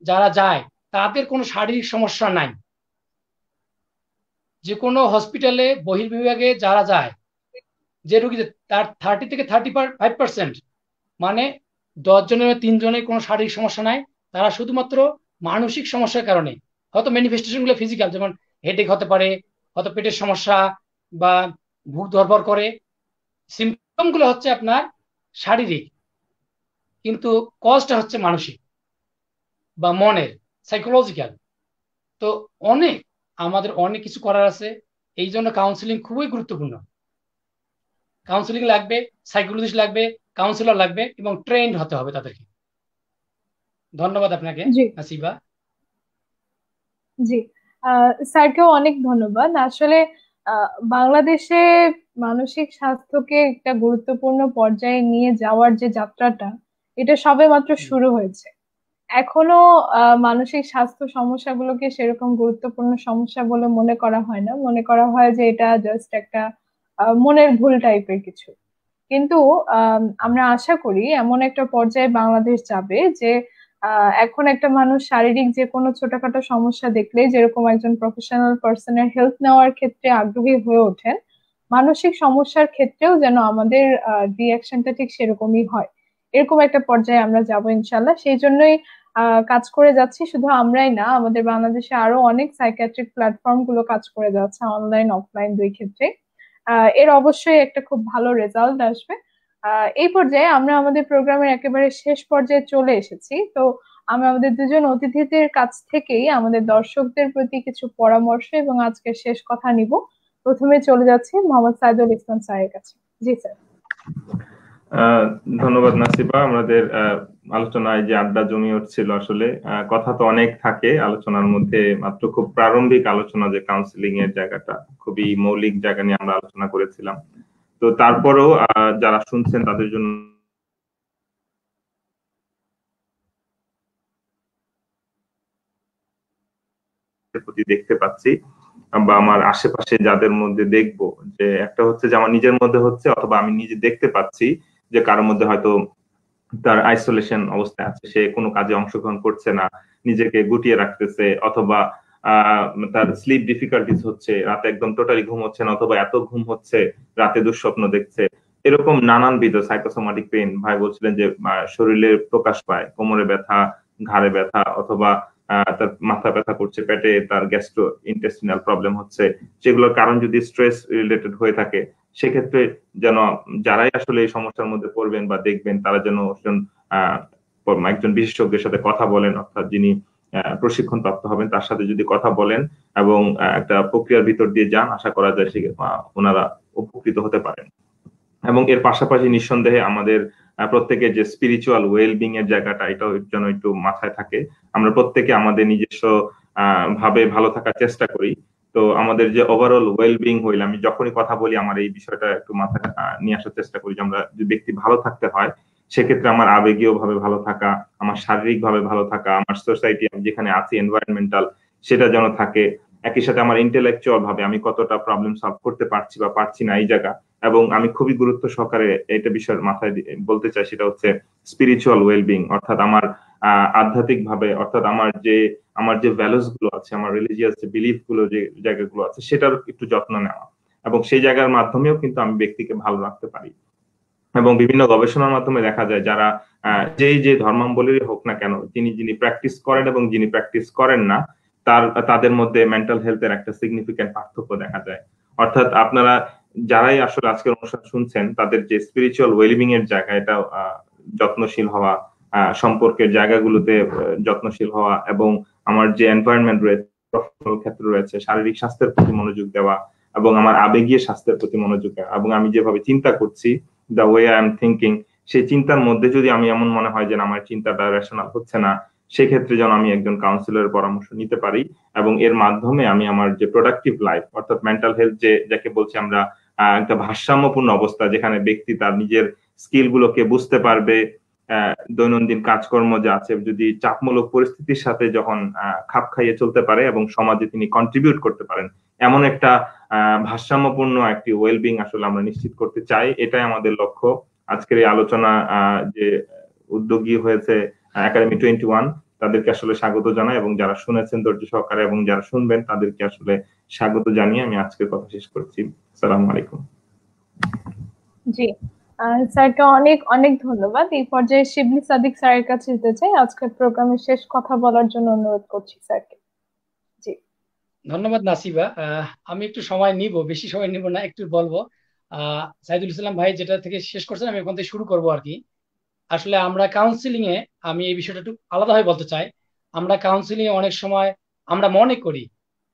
যারা যায় তাদের কোনো শারীরিক সমস্যা নাই। যে কোনো হসপিটালে বহির্বিভাগে যারা যায়, যে রুগী, তার 30 থেকে 35%, মানে 10 জনের 3 জনের কোনো শারীরিক সমস্যা নাই। তারা শুধুমাত্র মানসিক সমস্যার কারণে, হয়তো ম্যানিফেস্টেশন গুলো ফিজিক্যাল, যেমন হেডেক হতে পারে, হয়তো পেটের সমস্যা, বা বুক ধড়ফড় করে, সিমটম গুলো হচ্ছে আপনার শারীরিক, কিন্তু কজটা হচ্ছে মানসিক বা মনের, সাইকোলজিক্যাল। তো অনেক আমাদের অনেক কিছু করার আছে। এই জন্য কাউন্সিলিং খুবই গুরুত্বপূর্ণ। কাউন্সিলিং লাগবে, সাইকোলজিস্ট লাগবে, কাউন্সিলর লাগবে, এবং ট্রেন্ড হতে হবে তাদেরকে। ধন্যবাদ আপনাকে জি নাসিবা। জি স্যারকেও অনেক ধন্যবাদ। আসলে বাংলাদেশে মানসিক স্বাস্থ্যকে একটা গুরুত্বপূর্ণ পর্যায়ে নিয়ে যাওয়ার যে যাত্রাটা, এটা সবেমাত্র শুরু হয়েছে। এখনো মানসিক স্বাস্থ্য সমস্যাগুলোকে সেরকম গুরুত্বপূর্ণ সমস্যা বলে মনে করা হয় না, মনে করা হয় যে এটা জাস্ট একটা মনের ভুল টাইপের কিছু। কিন্তু আমরা আশা করি এমন একটা পর্যায়ে বাংলাদেশ যাবে যে এখন একটা মানুষ শারীরিক যে কোনো ছোটখাটো সমস্যা দেখলেই যেরকম একজন প্রফেশনাল পার্সনের হেল্প নেওয়ার ক্ষেত্রে আগ্রহী হয়ে ওঠেন, মানসিক সমস্যার ক্ষেত্রেও যেন আমাদের রিয়াকশনটা ঠিক সেরকমই হয়। এরকম একটা পর্যায়ে আমরা যাব ইনশাল্লাহ। সেই জন্যই কাজ করে যাচ্ছি। শুধু আমরাই না, আমাদের বাংলাদেশে আরো অনেক সাইকিয়াট্রিক প্ল্যাটফর্ম গুলো কাজ করে যাচ্ছে, অনলাইন অফলাইন দুই ক্ষেত্রে। এর অবশ্যই একটা খুব ভালো রেজাল্ট আসবে। এই পর্যায়ে আমরা আমাদের প্রোগ্রামের একেবারে শেষ পর্যায়ে চলে এসেছি। তো আমি আমাদের দুজন অতিথিদের কাছ থেকেই আমাদের দর্শকদের প্রতি কিছু পরামর্শ এবং আজকের শেষ কথা নিব। প্রথমে চলে যাচ্ছি মোহাম্মদ সাইদুল ইসলাম স্যারের কাছে। জি স্যার। আহ, ধন্যবাদ নাসিবা। আমাদের আলোচনায় যে আড্ডা জমি উঠছিল, আসলে কথা তো অনেক থাকে আলোচনার মধ্যে, মাত্র খুব প্রারম্ভিক আলোচনা যে কাউন্সিলিং এর জায়গাটা, খুবই মৌলিক জায়গা নিয়ে আমরা আলোচনা করেছিলাম। তো তারপরেও যারা শুনছেন তাদের জন্য প্রতি দেখতে পাচ্ছি বা আমার আশেপাশে যাদের মধ্যে দেখবো, যে একটা হচ্ছে যে আমার নিজের মধ্যে হচ্ছে, অথবা আমি নিজে দেখতে পাচ্ছি যে কারোর মধ্যে হয়তো তার আইসোলেশন অবস্থায় আছে, সে কোনো কাজে অংশগ্রহণ করছে না, নিজেকে গুটিয়ে রাখতেছে, অথবা আহ তার স্লিপ ডিফিকাল্টিস হচ্ছে, রাতে একদম টোটালি ঘুম হচ্ছে না, অথবা এত ঘুম হচ্ছে রাতে দুঃস্বপ্ন দেখছে। এরকম নানানবিধ সাইকোসোমাটিক পেইন, ভাই বলছিলেন যে শরীরে প্রকাশ পায়, কোমরে ব্যথা, ঘাড়ে ব্যথা, অথবা তার মাথা ব্যথা করছে, পেটে তার গ্যাস্ট্রো ইন্টেস্টিনাল প্রবলেম হচ্ছে। সেগুলোর কারণ যদি স্ট্রেস রিলেটেড হয়ে থাকে, সেক্ষেত্রে যেন যারাই আসলে এই সমস্যার মধ্যে পড়বেন বা দেখবেন, তারা যেন আহ একজন বিশেষজ্ঞের সাথে কথা বলেন, অর্থাৎ যিনি প্রশিক্ষণ প্রাপ্ত হবেন তার সাথে যদি কথা বলেন এবং একটা প্রক্রিয়ার ভিতর দিয়ে যান, আশা করা যায় সে ওনারা উপকৃত হতে পারেন। এবং এর পাশাপাশি নিঃসন্দেহে আমাদের প্রত্যেকের যে স্পিরিচুয়াল ওয়েলবিং এর জায়গাটা, এটাও যেন একটু মাথায় থাকে। আমরা প্রত্যেকে আমাদের নিজস্ব ভাবে ভালো থাকার চেষ্টা করি। তো আমাদের যে ওভারঅল ওয়েলবিং হইলে, আমি যখনই কথা বলি আমার এই বিষয়টা একটু মাথায় নিয়ে আসার চেষ্টা করি যে আমরা যদি ব্যক্তি ভালো থাকতে হয়, সেক্ষেত্রে আমার আবেগীয় ভাবে ভালো থাকা, আমার শারীরিক ভাবে ভালো থাকা, আমার সোসাইটি আমি যেখানে আছি এনভায়রনমেন্টাল সেটা যেন থাকে। একই সাথে আমার ইন্টেলেকচুয়াল ভাবে আমি কতটা প্রবলেম সলভ করতে পারছি বা পারছি না এই জায়গা। এবং আমি খুবই গুরুত্ব সহকারে এটা বিষয়ের মাথায় বলতে চাই, সেটা হচ্ছে স্পিরিচুয়াল ওয়েলবিং, অর্থাৎ আমার আধ্যাত্মিক ভাবে, অর্থাৎ আমার যে ভ্যালুস গুলো আছে, আমার রিলিজিয়াস যে বিলিফ গুলো, যে জায়গাগুলো আছে, সেটার একটু যত্ন নেওয়া। এবং সেই জায়গার মাধ্যমেও কিন্তু আমি ব্যক্তিকে ভালো রাখতে পারি। এবং বিভিন্ন গবেষণার মাধ্যমে দেখা যায় যারা যেই যে ধর্মাবলম্বী হোক না কেন, যিনি প্র্যাকটিস করেন এবং যিনি প্র্যাকটিস করেন না, তাদের মধ্যে মেন্টাল হেলথের একটা সিগনিফিক্যান্ট পার্থক্য দেখা যায়। অর্থাৎ আপনারা যারাই আসলে আজকের অনুষ্ঠান শুনছেন, তাদের যে স্পিরিচুয়াল ওয়েলবিং এর জায়গা, এটা যত্নশীল হওয়া, সম্পর্কের জায়গাগুলোতে যত্নশীল হওয়া, এবং আমার যে এনভায়রনমেন্ট রয়েছে, প্রফেশনাল ক্ষেত্র রয়েছে, শারীরিক স্বাস্থ্যের প্রতি মনোযোগ দেওয়া, এবং আমার আবেগীয় স্বাস্থ্যের প্রতি মনোযোগ দেওয়া, এবং আমি যেভাবে চিন্তা করছি, the way I am thinking, সেই চিন্তার মধ্যে যদি আমি এমন মনে হয় যে আমার চিন্তাটা রেশনাল হচ্ছে না, সেক্ষেত্রে যেন আমি একজন কাউন্সিলরের পরামর্শ নিতে পারি। এবং এর মাধ্যমে আমি আমার যে প্রোডাক্টিভ লাইফ, অর্থাৎ মেন্টাল হেলথ যে যাকে বলছি আমরা, একটা ভারসাম্যপূর্ণ অবস্থা, যেখানে ব্যক্তি তার নিজের স্কিল গুলোকে বুঝতে পারবে, দৈনন্দিন কাজকর্ম যা আছে, যদি চাপমূলক পরিস্থিতির সাথে যখন খাপ খাইয়ে চলতে পারে এবং সমাজে তিনি কন্ট্রিবিউট করতে পারেন, এমন একটা ভারসাম্যপূর্ণ একটি ওয়েলবিং আসলে আমরা নিশ্চিত করতে চাই। এটাই আমাদের লক্ষ্য। আজকের এই আলোচনা যে উদ্যোগী হয়েছে একাডেমি 21, তাদেরকে আসলে স্বাগত জানাই, এবং যারা শুনেছেন ধৈর্য সহকারে এবং যারা শুনবেন তাদেরকে আসলে স্বাগত জানিয়ে আমি আজকের কথা শেষ করছি। আসসালামু আলাইকুম। জি স্যারকে অনেক অনেক ধন্যবাদ। এই পর্যায়ে শিবলি সাদিক স্যারের কাছে যেতে চাই, আজকের প্রোগ্রামের শেষ কথা বলার জন্য অনুরোধ করছি স্যারকে। জি ধন্যবাদ নাসিবা। আমি একটু সময় নিব, বেশি সময় নিব না, একটু বলবো। সাইদুল ইসলাম ভাই যেটা থেকে শেষ করছেন আমি ওখান থেকে শুরু করবো আর কি। আসলে আমরা কাউন্সিলিং এ, আমি এই বিষয়টা একটু আলাদাভাবে বলতে চাই। আমরা কাউন্সিলিং এ অনেক সময় আমরা মনে করি,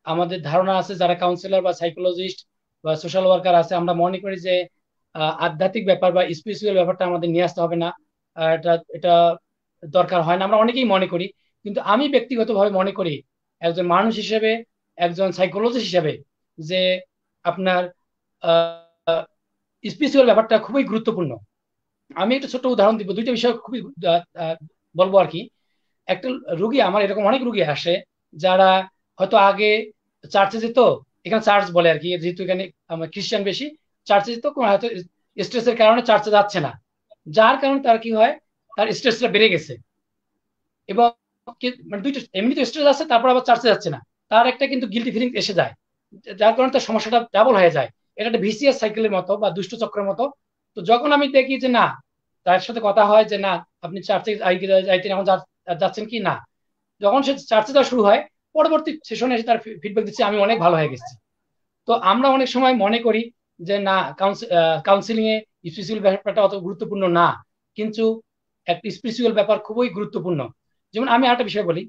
আমাদের ধারণা আছে যারা কাউন্সিলর বা সাইকোলজিস্ট বা সোশ্যাল ওয়ার্কার আছে, আমরা মনে করি যে আধ্যাত্মিক ব্যাপার বা স্পিরিচুয়াল ব্যাপারটা আমাদের নিয়ে আসতে হবে না। এটা এটা দরকার হয় না, আমরা অনেকেই মনে করি। কিন্তু আমি ব্যক্তিগতভাবে মনে করি একজন মানুষ হিসেবে, একজন সাইকোলজিস্ট হিসেবে, যে আপনার স্পিরিচুয়াল ব্যাপারটা খুবই গুরুত্বপূর্ণ। আমি একটা ছোট্ট উদাহরণ দিব, দুইটা বিষয় খুবই বলবো আর কি। একটা রুগী, আমার এরকম অনেক রুগী আসে যারা হয়তো আগে চার্চে যেত, এখানে চার্চ বলে আর কি, যেহেতু এখানে আমার খ্রিস্টান বেশি, চার্চে যেত, হয়তো স্ট্রেসের কারণে চার্চে যাচ্ছে না, যার কারণে তার কি হয়, তার স্ট্রেসটা বেড়ে গেছে। এবং মানে দুইটা, এমনি তো স্ট্রেস আছে, তারপর আবার চার্চে যাচ্ছে না, তার একটা কিন্তু গিল্টি ফিলিং এসে যায়, যার কারণে তার সমস্যাটা ডাবল হয়ে যায়। এটা একটা ভিসিএস সাইকেলের মতো বা দুষ্ট চক্রের মতো। তো যখন আমি দেখি যে না, তার সাথে কথা হয় যে না, আপনি চার্চে যাইতেন, এখন যাচ্ছেন কি না, যখন সে চার্চে যাওয়া শুরু হয়, পরবর্তী সেশনে এসে তার ফিডব্যাক দিচ্ছে আমি অনেক ভালো হয়ে গেছি। তো আমরা অনেক সময় মনে করি যে না, কাউন্সিলিং এ স্পিরিচুয়াল ব্যাপারটা অত গুরুত্বপূর্ণ না, কিন্তু একটা স্পিরিচুয়াল ব্যাপার খুবই গুরুত্বপূর্ণ। যেমন আমি একটা বিষয় বলি,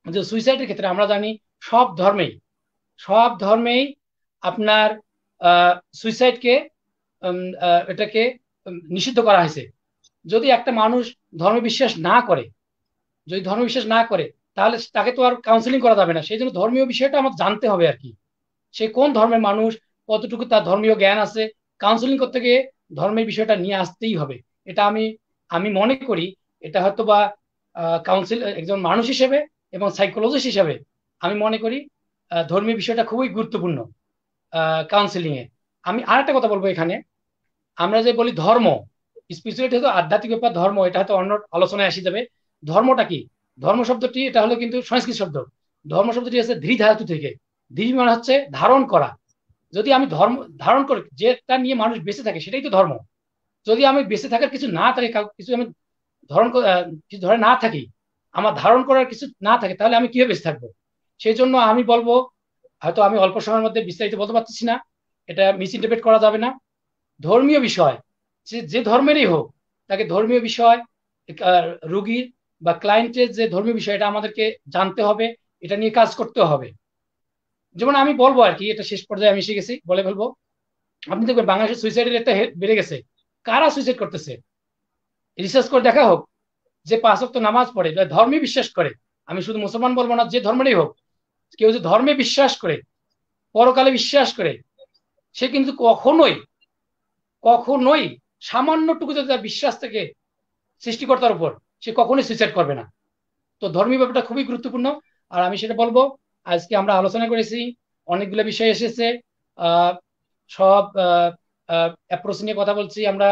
যে সুইসাইডের ক্ষেত্রে আমরা জানি সব ধর্মেই আপনার সুইসাইডকে এটাকে নিষিদ্ধ করা হয়েছে। যদি একটা মানুষ ধর্মে বিশ্বাস না করে, যদি ধর্ম বিশ্বাস না করে, তাহলে তাকে তো আর কাউন্সিলিং করা যাবে না। সেই জন্য ধর্মীয় বিষয়টা আমার জানতে হবে আর কি, সে কোন ধর্মের মানুষ, কতটুকু তার ধর্মীয় জ্ঞান আছে। কাউন্সিলিং করতে গিয়ে ধর্মের বিষয়টা নিয়ে আসতেই হবে। এটা আমি আমি মনে করি, এটা হয়তো বা কাউন্সিল, একজন মানুষ হিসেবে এবং সাইকোলজিস্ট হিসেবে আমি মনে করি ধর্মীয় বিষয়টা খুবই গুরুত্বপূর্ণ কাউন্সিলিং এ। আমি আর একটা কথা বলবো এখানে, আমরা যে বলি ধর্ম, স্পিরিচুয়ালিটি হয়তো আধ্যাত্মিক ব্যাপার, ধর্ম এটা হয়তো অন্য আলোচনায় আসি যাবে। ধর্মটা কি? ধর্ম শব্দটি এটা হলো কিন্তু সংস্কৃত শব্দ। ধর্ম শব্দটি আছে ধৃ ধাতু থেকে। ধৃ মানে হচ্ছে ধারণ করা। যদি আমি ধর্ম ধারণ করি, যেটা নিয়ে মানুষ বেঁচে থাকে, সেটাই তো ধর্ম। যদি আমি বেঁচে থাকার কিছু না থাকে, কিছু আমি কিছু ধরে না থাকি, আমার ধারণ করার কিছু না থাকে, তাহলে আমি কিভাবে বেঁচে থাকবো? সেই জন্য আমি বলবো, হয়তো আমি অল্প সময়ের মধ্যে বিস্তারিত বলতে পারতেছি না, এটা মিস ইন্টারপ্রেট করা যাবে না। ধর্মীয় বিষয়, যে ধর্মেরই হোক, তাকে ধর্মীয় বিষয়, রুগীর বা ক্লায়েন্টের যে ধর্মীয় বিষয়, এটা আমাদেরকে জানতে হবে, এটা নিয়ে কাজ করতে হবে। যেমন আমি বলবো আর কি, এটা শেষ পর্যায়ে আমি এসে গেছি, বলে ফেলবো। আপনি দেখবেন বাংলাদেশের সুইসাইডের রেটটা বেড়ে গেছে। কারা সুইসাইড করতেছে? রিসার্চ করে দেখা হোক। যে 5 ওয়াক্ত নামাজ পড়ে, ধর্মে বিশ্বাস করে, আমি শুধু মুসলমান বলবো না, যে ধর্মেরই হোক, কেউ যে ধর্মে বিশ্বাস করে, পরকালে বিশ্বাস করে, সে কিন্তু কখনোই কখনোই সামান্যটুকু যদি তার বিশ্বাস থেকে সৃষ্টিকর্তার উপর, সে কখনোই সুইসাইড করবে না। তো ধর্মীয় ব্যাপারটা খুবই গুরুত্বপূর্ণ। আর আমি সেটা বলবো, আজকে আমরা আলোচনা করেছি, অনেকগুলো বিষয় এসেছে, আহ সব অ্যাপ্রোচ নিয়ে কথা বলছি আমরা।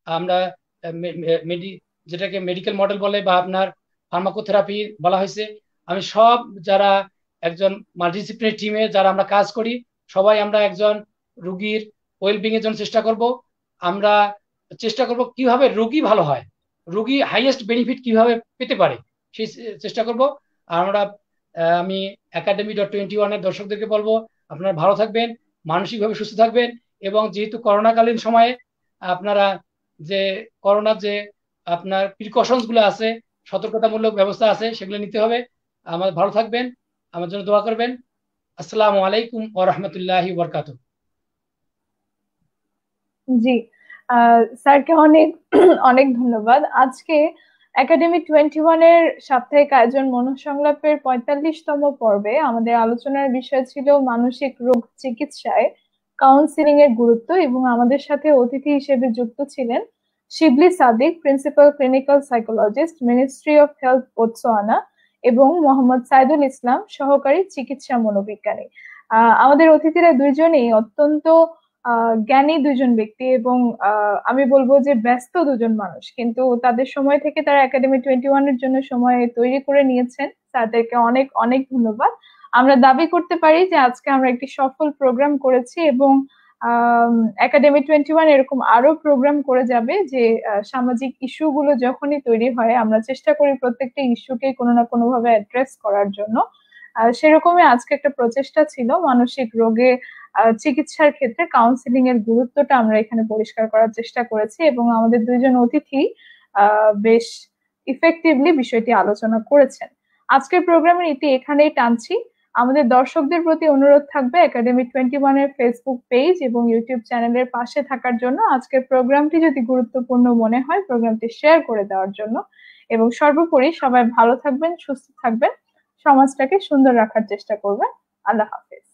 আমরা যেটাকে মেডিকেল মডেল বলে বা আপনার ফার্মাকোথেরাপি বলা হয়েছে। আমি সব যারা একজন মাল্টিডিসিপ্লিনারি টিমে যারা আমরা কাজ করি, সবাই আমরা একজন রুগীর ওয়েলবিং এর জন্য চেষ্টা করব। আমরা চেষ্টা করব কিভাবে রোগী ভালো হয়, রোগী হাইয়েস্ট বেনিফিট কিভাবে পেতে পারে, সেই চেষ্টা করব। আর আমরা আমি academy.21 এর দর্শকদেরকে বলবো, আপনারা ভালো থাকবেন, মানসিকভাবে সুস্থ থাকবেন। এবং যেহেতু করোনাকালীন সময়ে আপনারা যে করোনার যে আপনার প্রিকশনস গুলো আছে, সতর্কতামূলক ব্যবস্থা আছে, সেগুলো নিতে হবে। আমার ভালো থাকবেন, আমার জন্য দোয়া করবেন। আসসালামু আলাইকুম ওয়া রাহমাতুল্লাহি ওয়া বারাকাতুহু। জি, স্যারকে অনেক অনেক ধন্যবাদ। আজকে একাডেমি 21 এর সাপ্তাহিক আয়োজন মনোসংলাপের 45তম পর্বে আমাদের আলোচনার বিষয় ছিল মানসিক রোগ চিকিৎসায় কাউন্সিলিং এর গুরুত্ব, এবং আমাদের সাথে অতিথি হিসেবে যুক্ত ছিলেন Shibli Sadiq, principal clinical psychologist, ministry of health, Botswana, এবং মোহাম্মদ সাইদুল ইসলাম, সহকারী চিকিৎসা মনোবিজ্ঞানী। আমাদের অতিথিরা দুইজনেই অত্যন্ত জ্ঞানী দুজন ব্যক্তি, এবং আমি বলবো যে ব্যস্ত দুজন মানুষ, কিন্তু তাদের সময় থেকে তারা একাডেমি 21 এর জন্য সময় তৈরি করে নিয়েছেন। তাদেরকে অনেক অনেক ধন্যবাদ। আমরা দাবি করতে পারি যে আজকে আমরা একটি সফল প্রোগ্রাম করেছি, এবং একাডেমি 21 এরকম আরো প্রোগ্রাম করে যাবে, যে সামাজিক ইস্যু গুলো যখনই তৈরি হয় আমরা চেষ্টা করি প্রত্যেকটা ইস্যুকে কোনো না কোনো ভাবে অ্যাড্রেস করার জন্য। সেরকমই আজকে একটা প্রচেষ্টা ছিল মানসিক রোগে চিকিৎসার ক্ষেত্রে কাউন্সিলিং এর গুরুত্বটা আমরা এখানে পরিষ্কার করার চেষ্টা করেছি, এবং আমাদের দুইজন অতিথি বেশ ইফেক্টিভলি বিষয়টি আলোচনা করেছেন। আজকের প্রোগ্রামের ইতি এখানেই টানছি। আমাদের দর্শকদের প্রতি অনুরোধ থাকবে একাডেমি 21 এর ফেসবুক পেজ এবং ইউটিউব চ্যানেলের পাশে থাকার জন্য। আজকের প্রোগ্রামটি যদি গুরুত্বপূর্ণ মনে হয়, প্রোগ্রামটি শেয়ার করে দেওয়ার জন্য, এবং সর্বোপরি সবাই ভালো থাকবেন, সুস্থ থাকবেন, সমাজটাকে সুন্দর রাখার চেষ্টা করবেন। আল্লাহ হাফেজ।